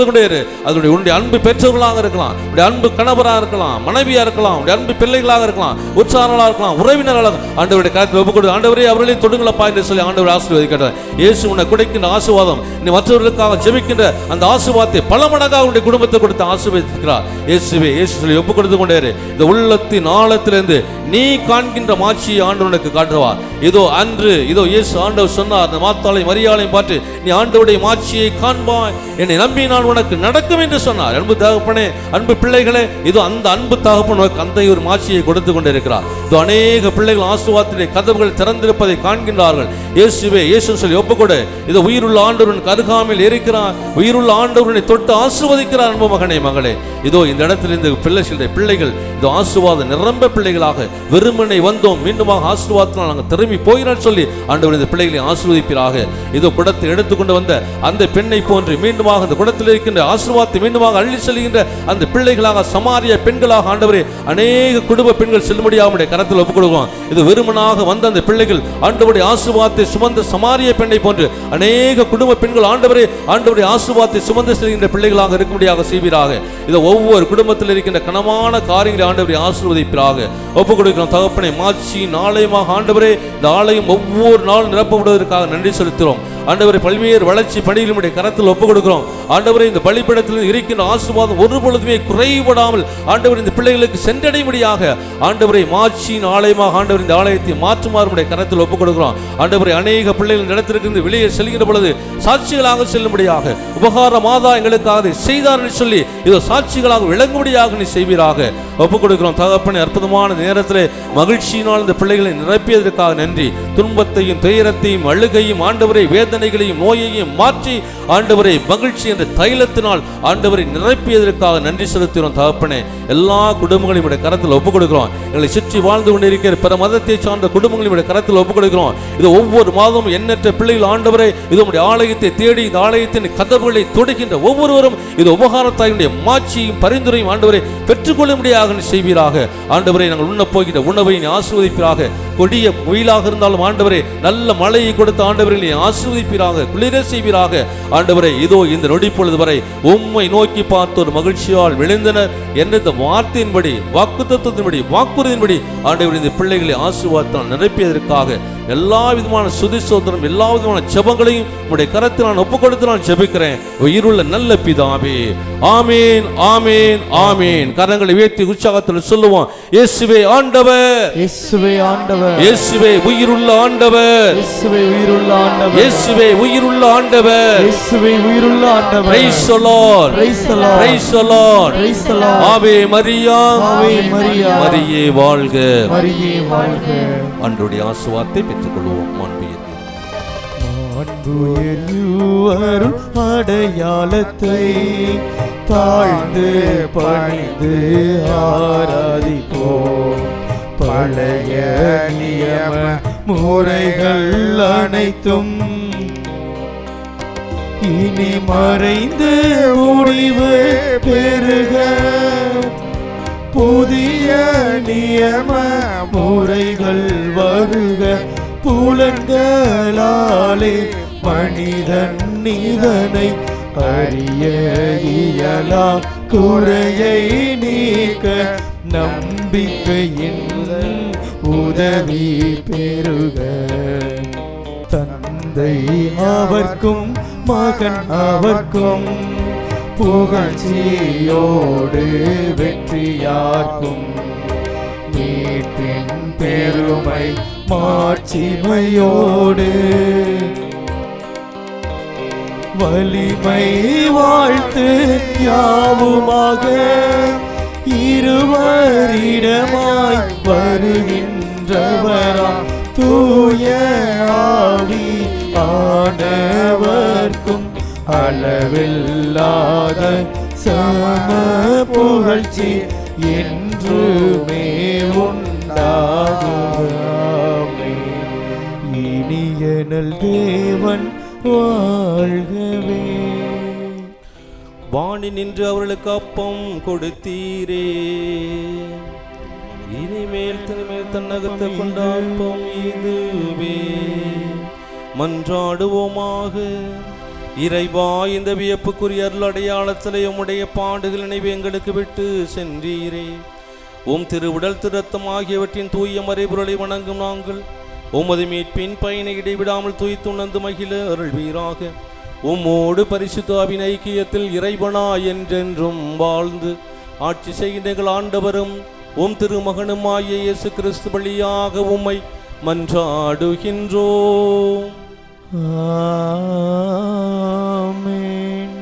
கொண்டே இரு. அதனுடைய உன்னுடைய அன்பு பெற்றவர்களாக இருக்கலாம், உடைய அன்பு கணவராக இருக்கலாம், மனைவியா இருக்கலாம், உடைய அன்பு பிள்ளைகளாக இருக்கலாம், உற்சாகங்களாக இருக்கலாம், உறவினர்களாக ஆண்டவருடைய கரத்தில் ஒப்புக்கொடு. ஆண்டவரே அவர்களையும் தொடுங்களப்பா என்று சொல்லி ஆண்டவர் ஆசீர்வதிக்கிறார். இயேசு உன்னை கொடுக்கின்ற ஆசீர்வாதம் நீ மற்றவர்களுக்காக ஜெபிக்கின்ற அந்த ஆசீர்வாதத்தை பல மடங்காக உன்னுடைய குடும்பத்தை கொடுத்து ஆசீர்வதிக்கிறார். இயேசுவே இயேசு சொல்லி ஒப்புக் கொடுத்து கொண்டே இரு. இந்த உள்ளத்தின் ஆழத்திலிருந்து நீ காண்கின்ற மாட்சியை ஆண்டவனுக்கு காட்டுவார். இதோ அன்று இதோ இயேசு ஆண்டவர் சொன்னார், அந்த மாத்தாளையும் மரியாளையும் பார்த்து நீ ஆண்டவருடைய மாட்சியை காண்பாய், என்னை நம்பி நான் உனக்கு நடக்கும் என்று சொன்னார். அன்பு தகப்பனே, அன்பு பிள்ளைகளே, இதோ அந்த அன்பு தகப்பன் அந்த ஒரு மாட்சியை கொடுத்து கொண்டிருக்கிறார். இதோ அநேக பிள்ளைகள் ஆசீர்வாதத்திலே கதவுகள் திறந்திருப்பதை காண்கின்றார்கள். இயேசுவே இயேசு சொல்லி ஒப்புக்கொடு. இதோ உயிருள்ள ஆண்டவரின் அருகாமையில் இருக்கிறார். உயிருள்ள ஆண்டவரை தொட்டு ஆசீர்வதிக்கிறார். அன்பு மகனே மகளே, இதோ இந்த இடத்தில் இந்த பிள்ளைகள் இதோ ஆசீர்வாத நிரம்ப பிள்ளைகளாக வெறுமனை வந்தோம், மீண்டுமாக ஆசீர்வாதத்தினால் நாங்கள் திரும்பி போகிறோம் சொல்லி ஆண்டவர் இந்த பிள்ளைகளை ஆசீர்வதிப்பீராக. இதோ குடத்தை எடுத்துக்கொண்டு வந்த அந்த பெண்ணை போன்று மீண்டுமாக அந்த குடத்தில் இருக்கின்ற ஆசீர்வாதத்தை மீண்டுமாக அள்ளி செல்கின்ற அந்த பிள்ளைகளாக சமாரிய பெண்களாக ஆண்டவரே அநேக குடும்ப பெண்கள் செல்லும்படியாக கரத்தில் ஒப்புக் கொடுக்கிறோம். இது வெறுமனாக வந்த அந்த பிள்ளைகள் ஆண்டவருடைய ஆசீர்வாதத்தை சுமந்த சமாரிய பெண்ணை போன்று அநேக குடும்ப பெண்கள் ஆண்டவருடைய ஆசீர்வாதத்தை சுமந்து செல்கின்ற பிள்ளைகளாக இருக்கும்படியாக செய்வீராக. இதை ஒவ்வொரு குடும்பத்தில் இருக்கின்ற கனமான காரியங்களை ஆண்டவரை ஆசீர்வதிப்பீராக ஒப்புக் கொடுக்கிறோம். தகப்பனை மாட்சி ஆலயமாக ஆண்டவரே இந்த ஆலயம் ஒவ்வொரு நாளும் நிரப்பப்படுவதற்காக நன்றி செலுத்துகிறோம். ஆண்டவரை பல்வேறு வளர்ச்சி பணிகளுடைய கரத்தில் ஒப்புக் கொடுக்கிறோம். ஆண்டவரை இந்த பலிபீடத்தில் இருக்கின்ற ஆசீர்வாதம் ஒரு பொழுதுமே குறைபடாமல் ஆண்டவர் இந்த பிள்ளைகளுக்கு சென்றடையும்படியாக ஆண்டவரை மாட்சியின் ஆலயமாக ஆண்டவர் இந்த ஆலயத்தை மாற்றுமாறுடைய கரத்தில் ஒப்புக் கொடுக்கிறோம். ஆண்டவரை அநேக பிள்ளைகள் இடத்திலிருந்து வெளியே செல்கின்ற பொழுது சாட்சிகளாக செல்லும்படியாக உபகார மாதா எங்களுக்காக செய்தார் என்று சொல்லி இதோ சாட்சிகளாக விளங்கும்படியாக நீ செய்வீராக ஒப்புக் கொடுக்கிறோம். தகப்பனை அற்புதமான நேரத்திலே மகிழ்ச்சியினால் இந்த பிள்ளைகளை நிரப்பியதற்காக நன்றி. துன்பத்தையும் துயரத்தையும் அழுகையும் ஆண்டவரை வேதனைகளையும் நோயையும் மாற்றி ஆண்டவரை மகிழ்ச்சி என்ற தைலத்தினால் ஆண்டவரை நிரப்பியதற்காக நன்றி செலுத்துகிறோம். தகப்பனே, எல்லா குடும்பங்களையும் கரத்தில் ஒப்புக் கொடுக்கிறோம். எங்களை சுற்றி வாழ்ந்து கொண்டிருக்கிற பிற மதத்தை சார்ந்த குடும்பங்களையும் கரத்தில் ஒப்புக் கொடுக்கிறோம். இது ஒவ்வொரு மாதமும் எண்ணற்ற பிள்ளைகள் ஆண்டவரை இது ஆலயத்தை தேடி இந்த ஆலயத்தின் கதவுகளை தொடுகின்ற ஒவ்வொருவரும் இது உபகாரத்தாயுடைய மாட்சியும் பரிந்துரையும் ஆண்டவரை பெற்றுக்கொள்ளும்படியாக செய்வீராக. ஆண்டவரை நாங்கள் உண்ண போகிற உணவை நீ ஆசீர்வதிப்பீராக. கொடிய வெயிலாக இருந்தாலும் ஆண்டவரே நல்ல மழையை கொடுத்த ஆண்டவரை நீ ஆசீர்வதிப்பீராக, குளிர செய்வீராக. ஆண்டவரை இதோ இந்த நொடி பொழுது வரை உம்மை நோக்கி பார்த்து ஒரு மகிழ்ச்சியால் விளைந்தனர் என்ற இந்த வார்த்தையின்படி வாக்குத்தத்தத்தின்படி வாக்குறுதியின்படி ஆண்டவர் இந்த பிள்ளைகளை ஆசீர்வாதத்தால் நிரப்பியதற்காக எல்லா விதமான சுதி சோதனம், எல்லா விதமான ஜெபங்களையும் உம்முடைய கரத்தில் நான் ஒப்பு கொடுத்து நான் ஜெபிக்கிறேன் உயிருள்ள நல்ல பிதாவே. ஆமீன், ஆமீன், ஆமீன். கரங்களை உயர்த்தி உற்சாகத்தில் சொல்லுவோம், இயேசுவே ஆண்டவர், இயேசுவே ஆண்டவர், இயேசுவே உயிருள்ள ஆண்டவர், இயேசுவே உயிருள்ள ஆண்டவர், இயேசுவே உயிருள்ள ஆண்டவர், இயேசுவே உயிருள்ள ஆண்டவர். Praise the Lord, Praise the Lord, Praise the Lord, Praise the Lord. ஆவே மரியா, ஆவே மரியா, மரியே வாழ்க. மரியே வாழ்க. அன்றைய ஆசீர்வாதத்தை பெற்றுக்கொள்வோம். மாண்புயர்வரும் அடையாளத்தை தாழ்ந்து பணிந்து ஆராதிப்போம். பழைய நியம முறைகள் அனைத்தும் இனி மறைந்து முடிவு பெறுக. புதிய நியம முறைகள் வருக. புலன்களாலே மனிதன் இதனை அறிய இயலா. குறையை நீக்க நம்பிக்கையின் உதவி பெறுக. தந்தை அவர்க்கும் மகன் அவர்க்கும் புகழ்ச்சியோடு வெற்றியார்க்கும் மீட்பின் பெருமை மாட்சிமையோடு வலிமை வாழ்த்து யாவுமாக இருவரிடமாய் வருகின்றவராம் தூய ஆவி ஆனவர்க்கும் அளவில்லாத சம புகழ்ச்சி என்றுமே உண்டாகுமே. இனியனல் தேவன் வாழ்கவே. வாணி நின்று அவர்களுக்கு அப்பம் கொடுத்தீரே, இனிமேல் தனிமேல் தன்னகத்தை கொண்ட அப்பம் இதுவே. மன்றாடுவோமாக. இறைவா, இந்த வியப்புக்குரிய அருள் அடையாளத்திலே உம்முடைய பாடுகள் நினைவு எங்களுக்கு விட்டு சென்றீரே. உம் திருவுடல் திருத்தம் ஆகியவற்றின் தூய மறைபொருளை வணங்கும் நாங்கள் உமது மீட்பின் பயனை இடைவிடாமல் தூய்த்துணர்ந்து மகிழ அருள்வீராக. உம்மோடு பரிசுத்த ஆவியின் ஐக்கியத்தில் இறைவனா என்றென்றும் வாழ்ந்து ஆட்சி செய்கின்ற எங்கள் ஆண்டவரும் உம் திருமகனுமாகிய இயேசு கிறிஸ்து வழியாக உம்மை மன்றாடுகின்றோம். ஆமென்.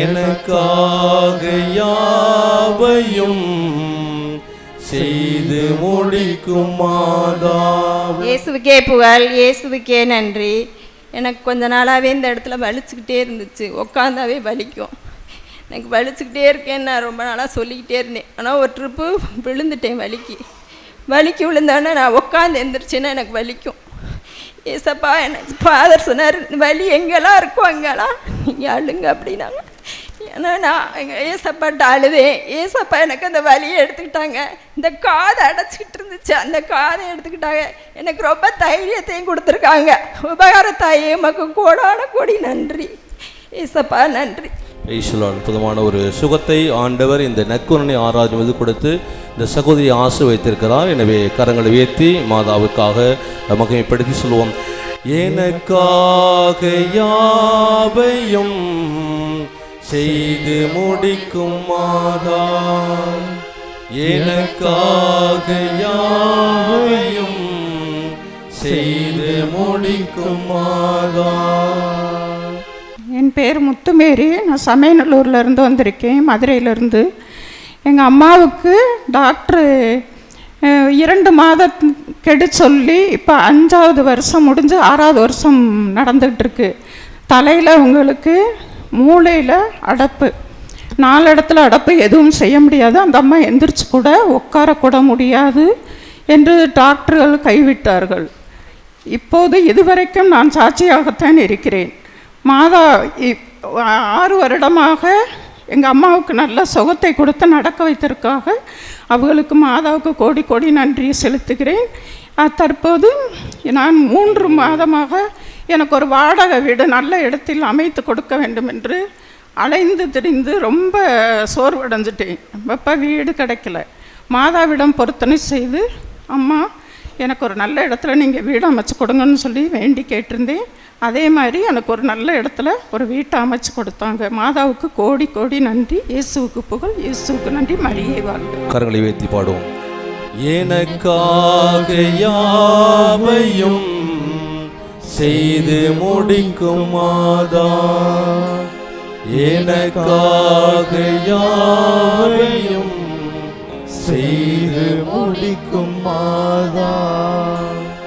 எனக்காக யாவையும் செய்து முடிக்கும் மாதா. இயேசுவுக்கே புகழ், இயேசுவுக்கே நன்றி. எனக்கு கொஞ்ச நாளாகவே இந்த இடத்துல வலிச்சுக்கிட்டே இருந்துச்சு, உட்காந்தாவே வலிக்கும். எனக்கு வலிச்சுக்கிட்டே இருக்கேன்னு நான் ரொம்ப நாளாக சொல்லிக்கிட்டே இருந்தேன். ஆனால் ஒரு ட்ரிப்பு விழுந்துட்டேன். வலிக்கு விழுந்தோடனே நான் உட்காந்து எந்திரிச்சேன்னா எனக்கு வலிக்கும். ஏசப்பா, எனக்கு ஃபாதர் சொன்னார், வலி எங்கெல்லாம் இருக்கும் அங்கெல்லாம் நீங்கள் அழுங்க அப்படின்னாங்க. ஏன்னா நான் எங்கள் ஏசப்பாட்ட அழுதேன். ஏசப்பா எனக்கு அந்த வலியை எடுத்துக்கிட்டாங்க. இந்த காதை அடைச்சிக்கிட்டு இருந்துச்சு, அந்த காதை எடுத்துக்கிட்டாங்க. எனக்கு ரொம்ப தைரியத்தையும் கொடுத்துருக்காங்க. உபகார தாயே, உமக்கு கோடான கோடி நன்றி ஏசப்பா, நன்றி. அற்புதமான ஒரு சுகத்தை ஆண்டவர் இந்த நற்கருணை ஆராதனை கொடுத்து இந்த சகோதரி ஆசை வைத்திருக்கிறார். எனவே கரங்களை உயர்த்தி மாதாவுக்காக மகிமைப்படுத்தி சொல்லுவோம். எனக்காக யாவையும் செய்து முடிக்கும் மாதா, எனக்காக யாவையும் செய்து முடிக்கும் மாதா. என் பேர் முத்துமேரி. நான் சமயநல்லூர்லேருந்து வந்திருக்கேன், மதுரையிலேருந்து. எங்கள் அம்மாவுக்கு டாக்டரு 2 மாதம் கெடு சொல்லி இப்போ 5வது வருஷம் முடிஞ்சு 6வது வருஷம் நடந்துகிட்டு இருக்கு. தலையில் அவங்களுக்கு மூளையில் அடப்பு, 4 இடத்துல அடப்பு, எதுவும் செய்ய முடியாது. அந்த அம்மா எந்திரிச்சு கூட உட்காரக்கூட முடியாது என்று டாக்டர்கள் கைவிட்டார்கள். இப்போது இதுவரைக்கும் நான் சாட்சியாகத்தான் இருக்கிறேன். மாதா 6 வருடமாக எங்கள் அம்மாவுக்கு நல்ல சுகத்தை கொடுத்து நடக்க வைத்திருக்காக அவர்களுக்கு மாதாவுக்கு கோடி கோடி நன்றி செலுத்துகிறேன். தற்போது நான் 3 மாதமாக எனக்கு ஒரு வாடகை வீடு நல்ல இடத்தில் அமைத்து கொடுக்க வேண்டும் என்று அலைந்து திரிந்து ரொம்ப சோர்வடைஞ்சிட்டேன். அப்போ வீடு கிடைக்கல. மாதாவிடம் பொருத்தனை செய்து, அம்மா எனக்கு ஒரு நல்ல இடத்துல நீங்கள் வீடு அமைச்சு கொடுங்கன்னு சொல்லி வேண்டி கேட்டிருந்தேன். அதே மாதிரி எனக்கு ஒரு நல்ல இடத்துல ஒரு வீட்டை அமைச்சு கொடுத்தாங்க. மாதாவுக்கு கோடி கோடி நன்றி. இயேசுவுக்கு புகழ், இயேசுவுக்கு நன்றி. மரியே வாழ்க. கரங்களை உயர்த்தி பாடுவோம். எனக்காக யாவையும் செய்து முடிக்கும் மாதா, எனக்காக யாவையும் செய்து முடிக்கும் மாதா.